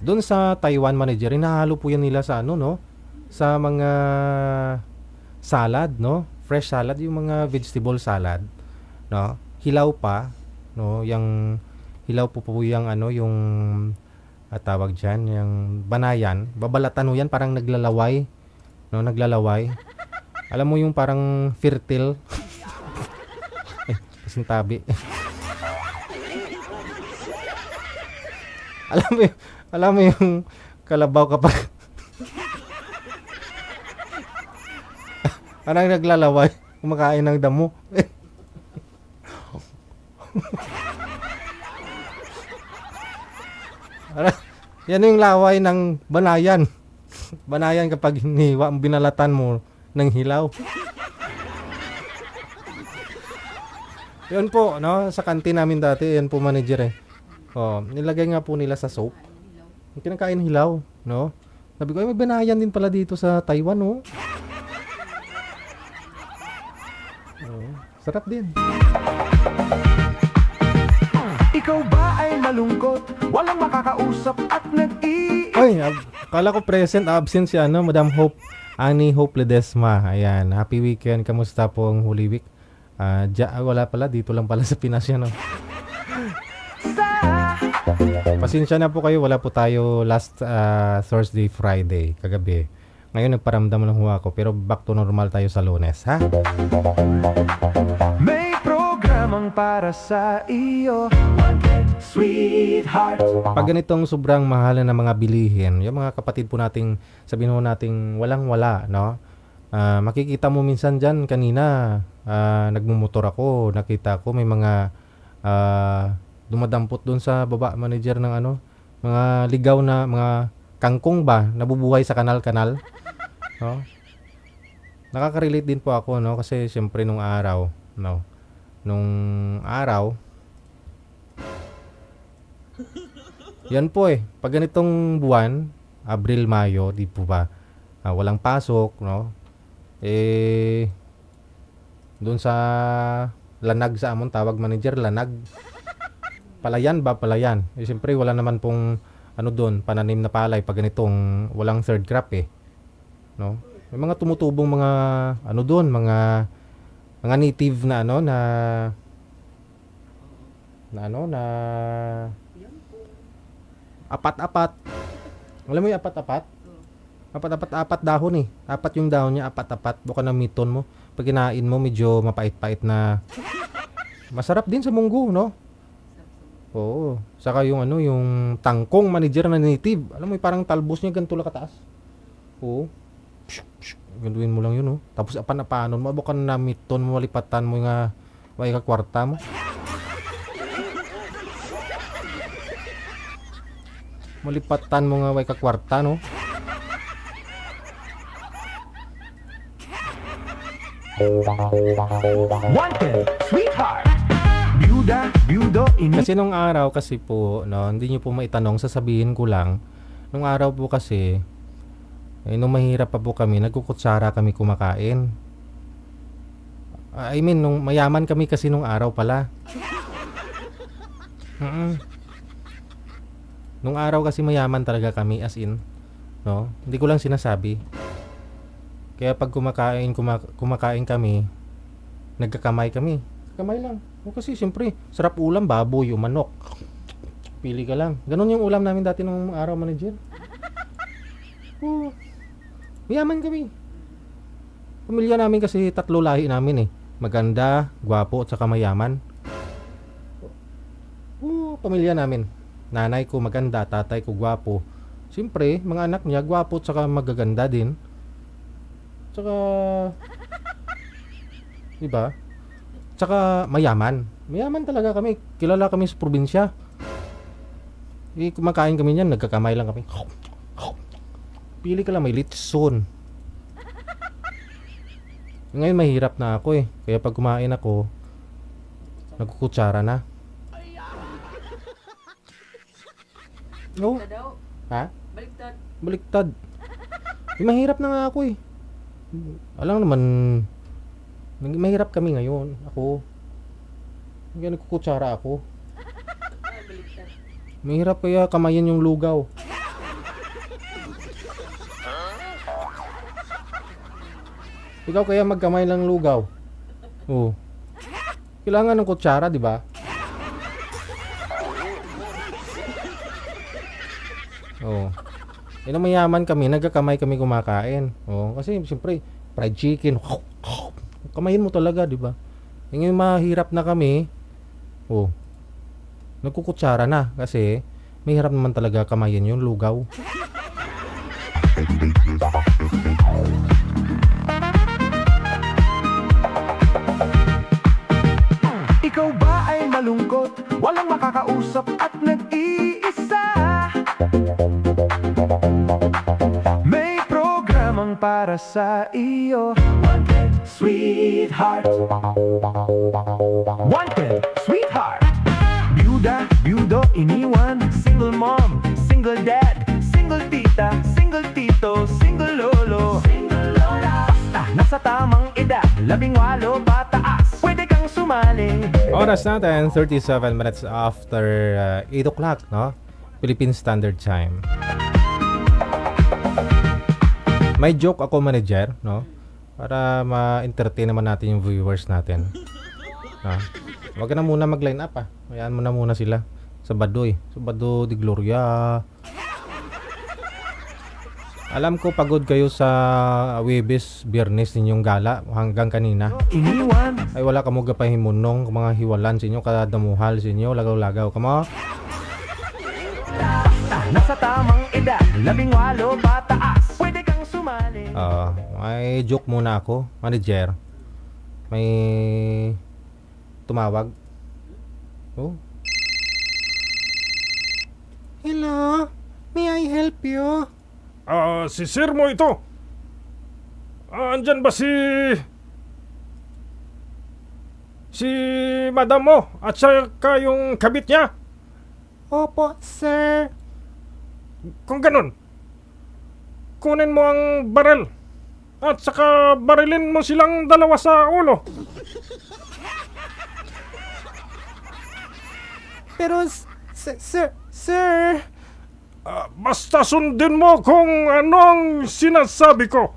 Doon sa Taiwan, manager, hinahalo po yan nila sa ano, no? Sa mga salad, no? Fresh salad, yung mga vegetable salad, no? Hilaw pa, no? Yung hilaw po yung ano, yung tawag diyan, yung banayan. Babalatan mo yan, parang naglalaway, no? Naglalaway. Alam mo yung parang fertile. Kasing tabi. Alam mo yung kalabaw kapag parang naglalaway, kumakain ng damo. Yan yung laway ng banayan. Banayan kapag hiniwa, binalatan mo ng hilaw. Yun po, no? Sa kantin namin dati, yan po manager eh. Nilagay nga po nila sa soap. Yung kinakain hilaw, no? Sabi ko, may banayan din pala dito sa Taiwan, no? Sarap din. Ikaw ba ay malungkot, walang makakausap at nag-iisa? Ay, kala ko present, absent si ano, Madam Hope, Annie Hope Ledesma. Ayan, happy weekend. Kamusta po ang Holy Week? Wala pala, dito lang pala sa Pinas yan, no? Pasensya na po kayo, wala po tayo last Thursday, Friday, kagabi. Ngayon nagparamdam lang ho ako, pero back to normal tayo sa Lunes, ha? May programang para sa iyo, sweetheart. Pag ganitong sobrang mahal na mga bilihin, yung mga kapatid po nating, sabihin ho nating walang-wala, no? Makikita mo minsan dyan, kanina, nagmumotor ako, nakita ko may mga dumadampot doon sa baba, manager ng ano, Mga ligaw na mga kangkong ba nabubuhay sa kanal-kanal, no? Nakaka-relate din po ako, no, kasi siyempre nung araw, no. Nung araw yan po pag ganitong buwan, Abril, Mayo, di po ba? Walang pasok, no? Doon sa lanag sa amon tawag manager, lanag. Palayan ba, palayan. Siyempre wala naman pong ano doon, pananim na palay pag ganitong walang third crop no? May mga tumutubong mga ano doon, mga native na ano na apat-apat. Alam mo yung apat-apat? Apat dahon Apat yung dahon niya, apat-apat. Buka na miton mo. Pag kinain mo, medyo mapait-pait na. Masarap din sa munggo, no? Oo. Saka yung ano, yung tangkong manager na native. Alam mo, parang talbos niya ganito lang kataas. Oo. Ganduin mo lang yun, no? Tapos apan-apanon mo. Buka na miton mo, malipatan mo nga may kakwarta mo. Malipatan mo nga way kakwarta, no? Wanted, sweetheart. Byuda, byudo, Kasi nung araw kasi po, no, hindi nyo po maitanong, sasabihin ko lang. Nung araw po kasi, nung mahirap pa po kami, nagkukutsara kami kumakain. I mean, nung mayaman kami kasi nung araw pala. Nung araw kasi mayaman talaga kami, as in, no? Hindi ko lang sinasabi. Kaya pag kumakain kami, nagkakamay kami. Kamay lang. Kasi siyempre, sarap ulam, baboy o manok. Pili ka lang. Ganon yung ulam namin dati nung araw, manager. Mayaman kami. Pamilya namin kasi 3 lahi namin Maganda, gwapo, at saka mayaman. Pamilya namin. Nanay ko maganda, tatay ko gwapo. Siyempre, mga anak niya gwapo at saka magaganda din. Tsaka diba? Tsaka mayaman. Mayaman talaga kami. Kilala kami sa probinsya. Kumakain kami niyan, nagkakamay lang kami. Pili ka lang, may litson. Ngayon mahirap na ako Kaya pag kumain ako, nagkukutsara na. No? Ha? Baliktad. Mahirap na nga ako Alam naman, mahirap kami ngayon. Ako. Kaya nagkukutsara ako. Mahirap kaya kamayin yung lugaw. Ikaw kaya magkamay lang lugaw. Oo. Kailangan ng kutsara, di ba? Oo. Nung mayaman kami, nagkakamay kami kumakain. Kasi siyempre, fried chicken. Kamayin mo talaga, di ba? Ngayon mahirap na kami. Nagkukutsara na kasi mahirap naman talaga kamayin yung lugaw. Ikaw ba ay malungkot? Walang makakausap at nag-iisa? May programang para sa iyo. Wanted, sweetheart. Wanted, sweetheart. Byuda, byudo, iniwan. Single mom, single dad, single tita, single tito, single lolo, single lola. Basta nasa tamang edad, 18 pataas, pwede kang sumali. Oras natin, 37 minutes after 8 o'clock, no? Philippine Standard Time. May joke ako, manager, no? Para ma-entertain naman natin yung viewers natin. Huwag ka na muna mag-line up, Hayaan mo na muna sila. Sabado Sabado de Gloria. Alam ko pagod kayo sa Webes, Biyernes ninyong gala hanggang kanina. Ay wala ka mo gapahimunong mga hiwalan sa inyo, kadadamuhal sa inyo, lagaw-lagaw. Kamo? Nasa tamang edad, 18 pataas, pwede kang sumali. May joke muna ako, manager. May tumawag. Hello. Hello? May I help you? Si sir mo ito. Andyan ba si madam mo at saka yung kabit niya? Opo, sir. Kung ganun, kunin mo ang baril at saka barilin mo silang dalawa sa ulo. Pero, sir... Basta sundin mo kung anong sinasabi ko.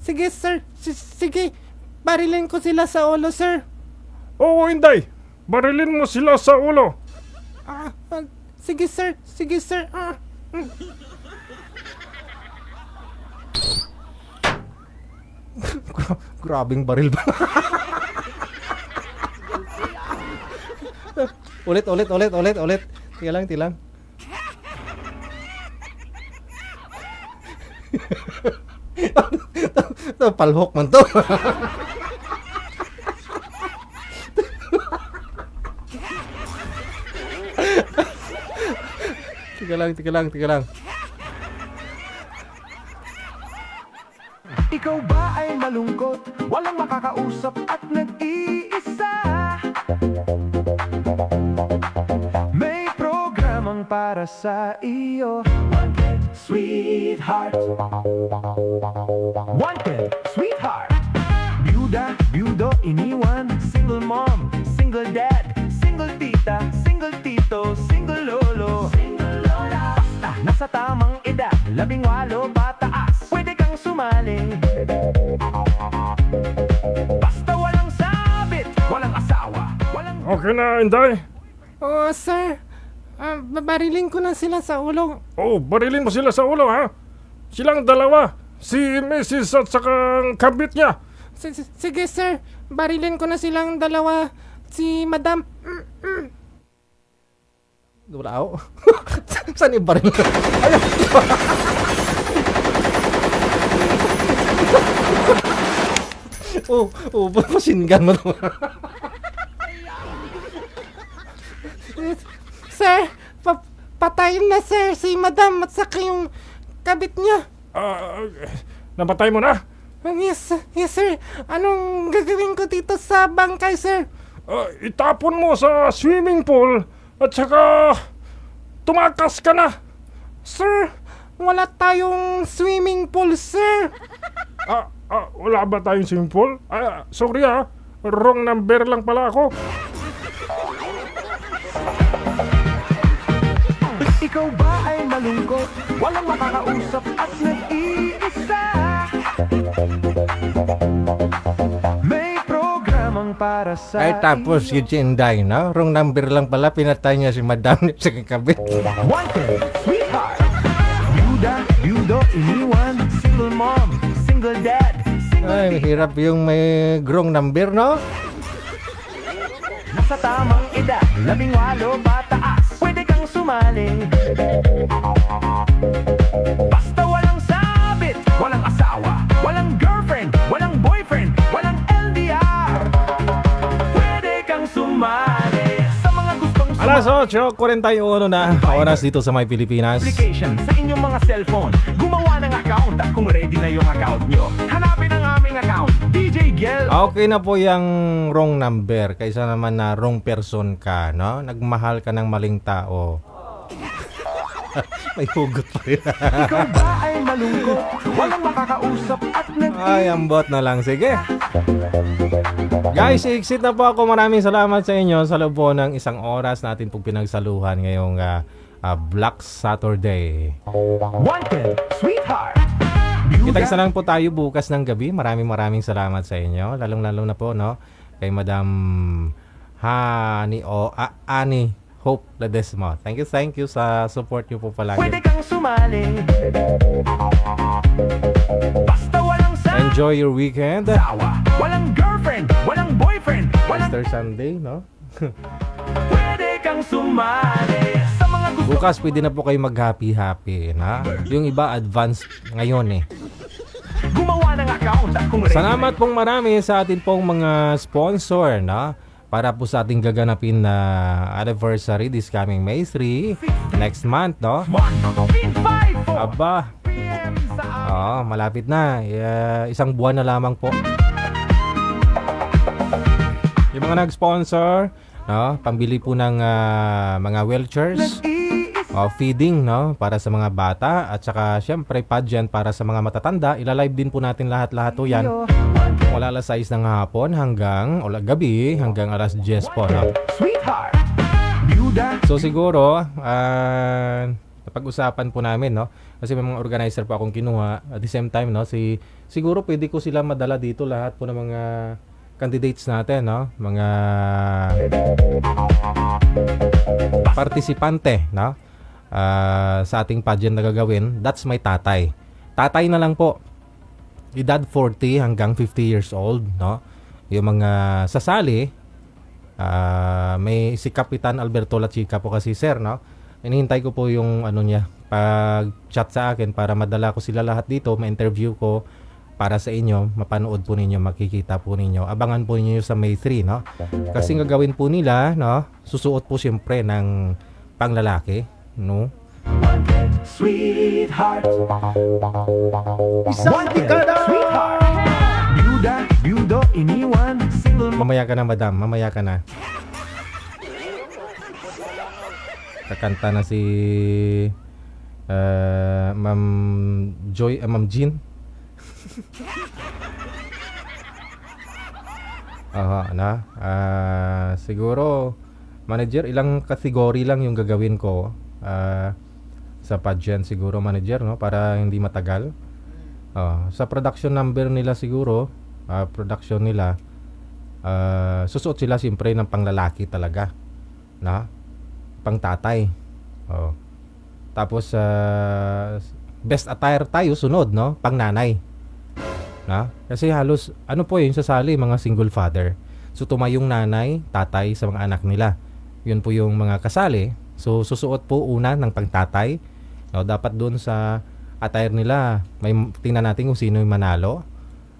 Sige, sir. Sige. Barilin ko sila sa ulo, sir. Oo, Inday. Barilin mo sila sa ulo. Sige, sir. Grabing baril ba? Ulit. Tilang. Palhok man to. Tiga lang. Ikaw ba ay malungkot? Walang makakausap at nag-iisa? May programang para sa iyo. Wanted, sweetheart. Wanted, sweetheart. Byuda, byudo, iniwan. Single mom, single dad, single tita, single tito, single lolo. Basta nasa tamang edad, 18 pataas, pwede kang sumali. Basta walang sabit, walang asawa, walang... Okay na, Inday. Oo, sir. Barilin ko na sila sa ulo. Barilin mo sila sa ulo, ha? Silang dalawa. Si Mrs. at saka ang kabit niya. Sige, sir. Barilin ko na silang dalawa. Si Madam. Wala ako. Saan yung baril? Pasingan mo naman. Sir, patayin na, sir, si Madam at saka yung kabit niya. Napatay mo na? Yes, sir. Anong gagawin ko dito sa bangkay, sir? Itapon mo sa swimming pool at saka tumakas ka na. Sir, wala tayong swimming pool, sir. Wala ba tayong swimming pool? Sorry, wrong number lang pala ako. Ikaw ba ay malungkot? Walang makakausap at nag-iisa? May programang para sa Ay, tapos si Jinday, no? Wrong number lang pala, pinatay niya si Madam sa kakabit. Wanted, sweetheart. Byuda, byudo, iniwan. Single mom, single dad, single Ay, mahirap yung may wrong number, no? Nasa tamang edad, 18 pataas, pwede kang sumali. Basta walang sabit, walang asawa, walang girlfriend, walang boyfriend, walang LDR, pwede kang sumali. Sa mga gustong Alas 8:41 na oras dito sa may Pilipinas. application sa inyong mga cellphone, gumawa ng account at kung ready na yung account nyo, hanapin ang aming account, DJ Gel. Okay na po yung wrong number kaysa naman na wrong person ka, no? Nagmahal ka ng maling tao. May hugot pa rin. Ikaw ba ay malungkot? Walang makakausap at Ay, ambot na lang. Sige. Guys, exit na po ako. Maraming salamat sa inyo sa loob po ng isang oras natin pong pinagsaluhan ngayong Black Saturday. Wanted, sweetheart. Kita-kita lang po tayo bukas ng gabi. Maraming salamat sa inyo. Lalong-lalo na po, no? Kay Madam Ani Hope Ledesma. Thank you sa support niyo po palagi. Pwede kang sumali. Basta walang Enjoy your weekend. sawa, walang girlfriend, walang boyfriend, walang Easter Sunday, no? pwede kang sumali. Sa mga gusto Bukas pwede na po kayo mag-happy, na? Yung iba advance ngayon, gumawa ng account at kung ready Salamat pong marami sa atin pong mga sponsor, na? para po sa ating gaganapin na anniversary this coming May 3 next month, no? Aba, malapit na. Isang buwan na lamang po. Yung mga nag-sponsor, no, pambili po ng mga wheelchairs, feeding, no, para sa mga bata, at saka syempre pageant para sa mga matatanda. Ilalive din po natin lahat-lahat po yan. Mula alas 6 ng hapon hanggang gabi, hanggang alas 10 po, no? So siguro, napag-usapan po namin, no, kasi may mga organizer po akong kinuha. At the same time, no, siguro pwede ko sila madala dito, lahat po ng mga candidates natin, no? Mga partisipante, no? Sa ating pageant na gagawin. That's my tatay. Tatay na lang po. Edad 40 hanggang 50 years old, no? Yung mga sasali, may si Kapitan Alberto Lachica po kasi, sir, no? Inihintay ko po yung niya, pag-chat sa akin para madala ko sila lahat dito, ma-interview ko para sa inyo, mapanood po ninyo, makikita po ninyo. Abangan po ninyo sa May 3, no? Kasi gagawin po nila, no? Susuot po siyempre ng panglalaki, no? Sweetheart, isang dekada. Byuda, byudo, iniwan. Mamaya ka na, madam. Mamaya ka na. Kakanta na si Ma'am Joy, Ma'am Jean. Siguro manager, ilang category lang yung gagawin ko sa pageant, siguro manager, no, para hindi matagal. Sa production number nila siguro, production nila, susuot sila siyempre ng panglalaki talaga, na pang tatay. Tapos best attire tayo sunod, no, pang nanay. Na? Kasi halos, po yung sasali, mga single father. So, tumayong nanay, tatay sa mga anak nila. Yun po yung mga kasali. So, susuot po una ng pangtatay. No, dapat doon sa attire nila, tingnan natin kung sino yung manalo.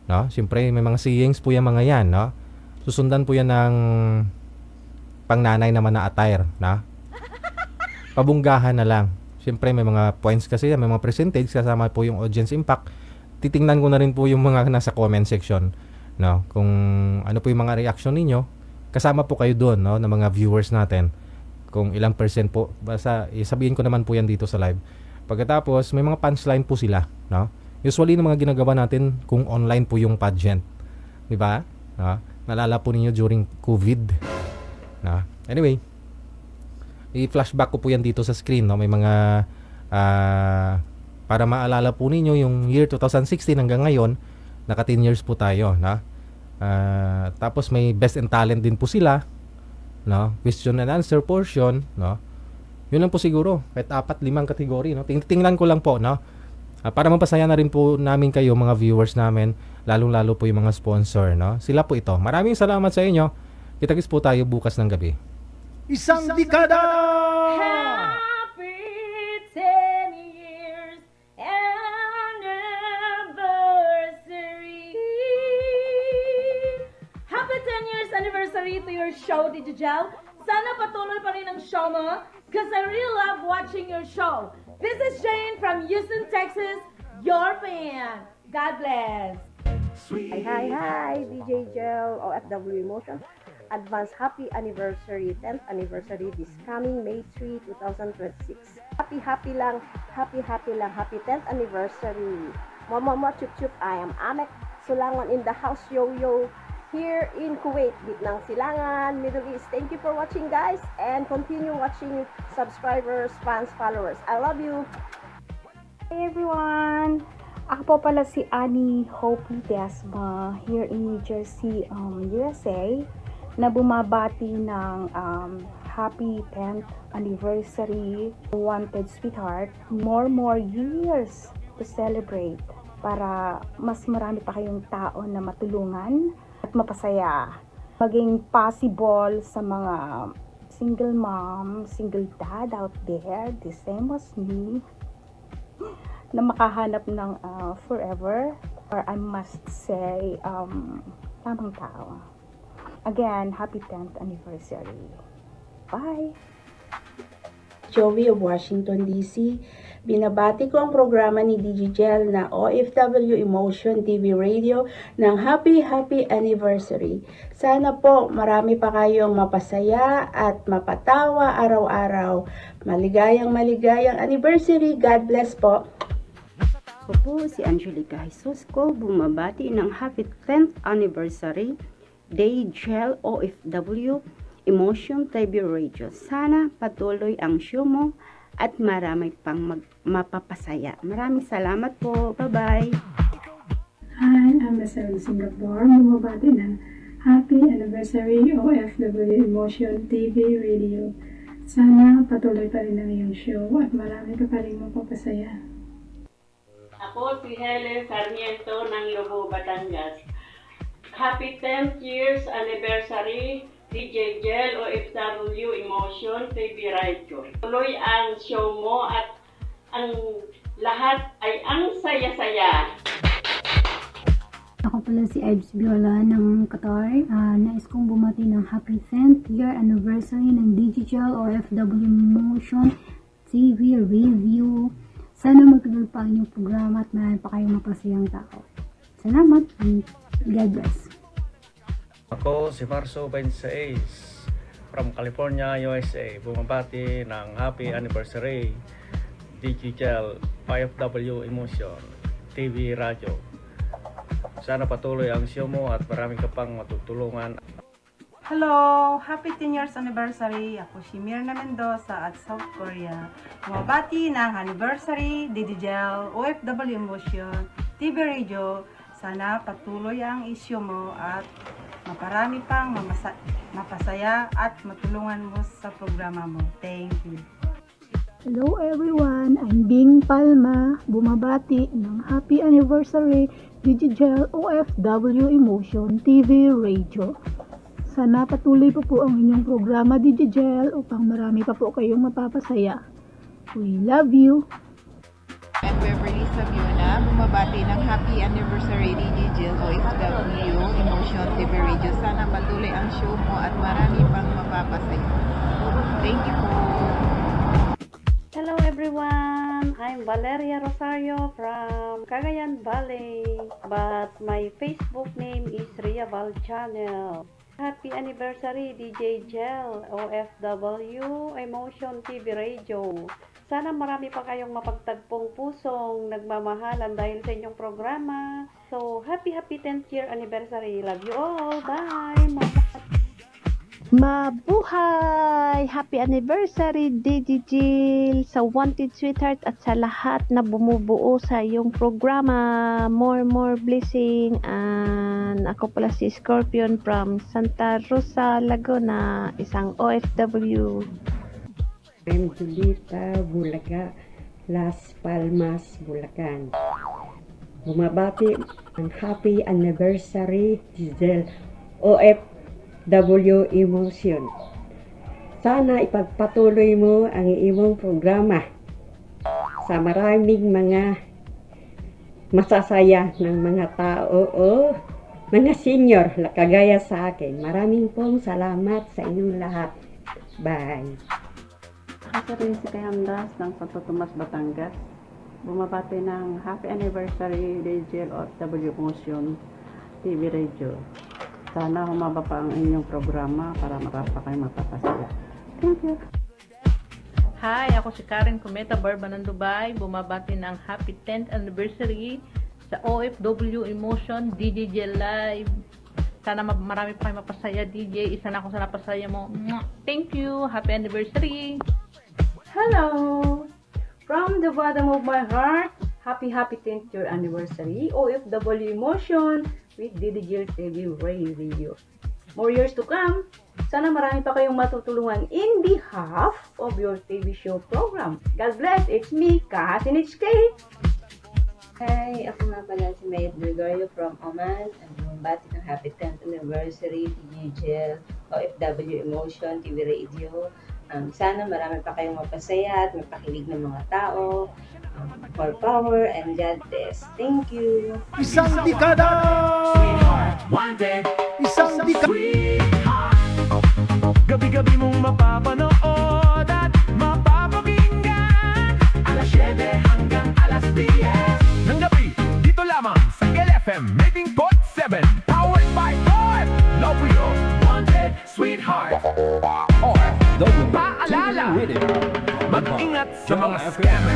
No? Siyempre, may mga sayings po yung mga yan. No? Susundan po yan ng pangnanay naman na attire. No? Pabunggahan na lang. Siyempre, may mga points kasi, may mga percentage, kasama po yung audience impact. Titingnan ko na rin po yung mga nasa comment section, no, kung ano po yung mga reaction ninyo. Kasama po kayo doon, no, ng mga viewers natin, kung ilang percent po. Basta sabihin ko naman po yan dito sa live. Pagkatapos may mga punchline po sila, no. Usually ng mga ginagawa natin kung online po yung pageant, di ba? No? Nalala po ninyo during COVID, no? Anyway, i-flashback ko po yan dito sa screen, no. May mga para maalala po ninyo yung year 2016 hanggang ngayon, naka 10 years po tayo, na. Tapos may best in talent din po sila, no? Question and answer portion, no? Yun lang po siguro, kahit 4-5 kategory, no? Tingnan ko lang po, no? Para mapasaya na rin po namin kayo, mga viewers namin, lalong-lalo po yung mga sponsor, no? Sila po ito. Maraming salamat sa inyo. Kita-kits po tayo bukas ng gabi. Isang dekada! Anniversary to your show, Digijel. Sana patuloy pa rin ang show mo because I really love watching your show. This is Jane from Houston, Texas, your fan. God bless. Hi, DJ Gel, OFW Emotion. Advance happy anniversary, 10th anniversary this coming May 3, 2026. Happy lang, happy 10th anniversary. Mama, chup chup, I am Amek Sulangon in the house, yo. Here in Kuwait, Gitnang Silangan, Middle East. Thank you for watching, guys, and continue watching, subscribers, fans, followers. I love you. Hey everyone! Ako po pala si Annie Hope Desma here in New Jersey, USA, na bumabati ng happy 10th anniversary, wanted sweetheart. More years to celebrate para mas marami pa kayong tao na matulungan at mapasaya. Maging possible sa mga single mom, single dad out there, the same as me, na makahanap ng forever, or I must say, tamang tao. Again, happy 10th anniversary. Bye! Joey of Washington, D.C. Binabati ko ang programa ni DJ Jel na OFW Emotion TV Radio ng happy anniversary. Sana po marami pa kayong mapasaya at mapatawa araw-araw. Maligayang anniversary. God bless po. Ako po si Angelica Jesus ko, bumabati ng happy 10th anniversary Day Jel OFW Emotion TV Radio. Sana patuloy ang show mo at marami pang mapapasaya. Maraming salamat po. Bye-bye. Hi, I'm Marcel Singapore. Bumabati ng happy anniversary OFW Emotion TV Radio. Sana patuloy pa rin ang iyong show at marami ka pa rin mapapasaya. Ako si Helen Sarmiento ng Lobo, Batangas. Happy 10th years anniversary DJ Jel OFW Emotion TV Radio. Tuloy ang show mo at ang lahat ay ang saya-saya. Ako pala si Ives Viola ng Qatar. Nais kong bumati ng happy 10th year anniversary ng Digital OFW Emotion TV Review. Sana magtuloy pa ang inyong programa at marami pa kayong mapasayang tao. Salamat and God bless. Ako si Marso Bensaes from California, USA. Bumabati ng happy anniversary Digital OFW Emotion TV Radio. Sana patuloy ang show mo at marami ka pang matutulungan. Hello! Happy 10 years anniversary! Ako si Mirna Mendoza at South Korea. Bumabati ng anniversary Digital OFW Emotion TV Radio. Sana patuloy ang issue mo at maparami pang mapasaya at matulungan mo sa programa mo. Thank you. Hello everyone, I'm Bing Palma, bumabati ng happy anniversary Digital OFW Emotion TV Radio. Sana patuloy po ang inyong programa Digital upang marami pa po kayong mapapasaya. We love you! And Beverly Sabiona, bumabati ng happy anniversary Digital OFW Emotion TV Radio. Sana patuloy ang show mo at marami pang mapapasaya. Thank you po! Hello everyone, I'm Valeria Rosario from Cagayan Valley, but my Facebook name is Ria Val Channel. Happy anniversary DJ Jel OFW Emotion TV Radio. Sana marami pa kayong mapagtagpong pusong nagmamahalan dahil sa inyong programa. So, happy 10th year anniversary. Love you all. Bye! Mabuhay! Happy anniversary, Digigil, sa Wanted Sweetheart at sa lahat na bumubuo sa iyong programa. More blessing. And ako pala si Scorpion from Santa Rosa, Laguna, isang OFW. I'm Julita Bulaga, Las Palmas, Bulacan. Bumabati ang happy anniversary Giselle OFW Emotion. Sana ipagpatuloy mo ang iyong programa sa maraming mga masasaya ng mga tao o mga senior kagaya sa akin. Maraming pong salamat sa inyong lahat. Bye! Ako rin si Kayandas ng Santo Tomas, Batangas. Bumabati ng happy anniversary Digital OFW Emotion TV Radio. Sana humaba pa ang inyong programa para marami pa kayo mapapasaya. Thank you. Hi, ako si Karen Cometa Barba ng Dubai. Bumabati ng happy 10th anniversary sa OFW Emotion DJ Live. Sana marami pa kayo mapasaya, DJ. Isa na ako sa napasaya mo. Thank you. Happy anniversary. Hello! From the bottom of my heart, happy 10th year anniversary OFW Emotion with Digital TV Radio. More years to come. Sana marami pa kayong matutulungan in behalf of your TV show program. God bless. It's me, Kahasin HK. Hi, ako nga pala si Mayet Gregorio from Oman. At bumabati ng happy 10th anniversary Digital OFW Emotion TV Radio. Sana marami pa kayong mapasaya at mapakilig ng mga tao. More power and God bless. Thank you. Isang dekada! Isang dekada! Gabi-gabi mong mapapanood at mapapakinggan. Alas 7 hanggang alas 10 ng gabi, dito lamang sa LFM 18.7. Powered by OFW Wanted Sweetheart. Paalala, mag-ingat sa mga scam.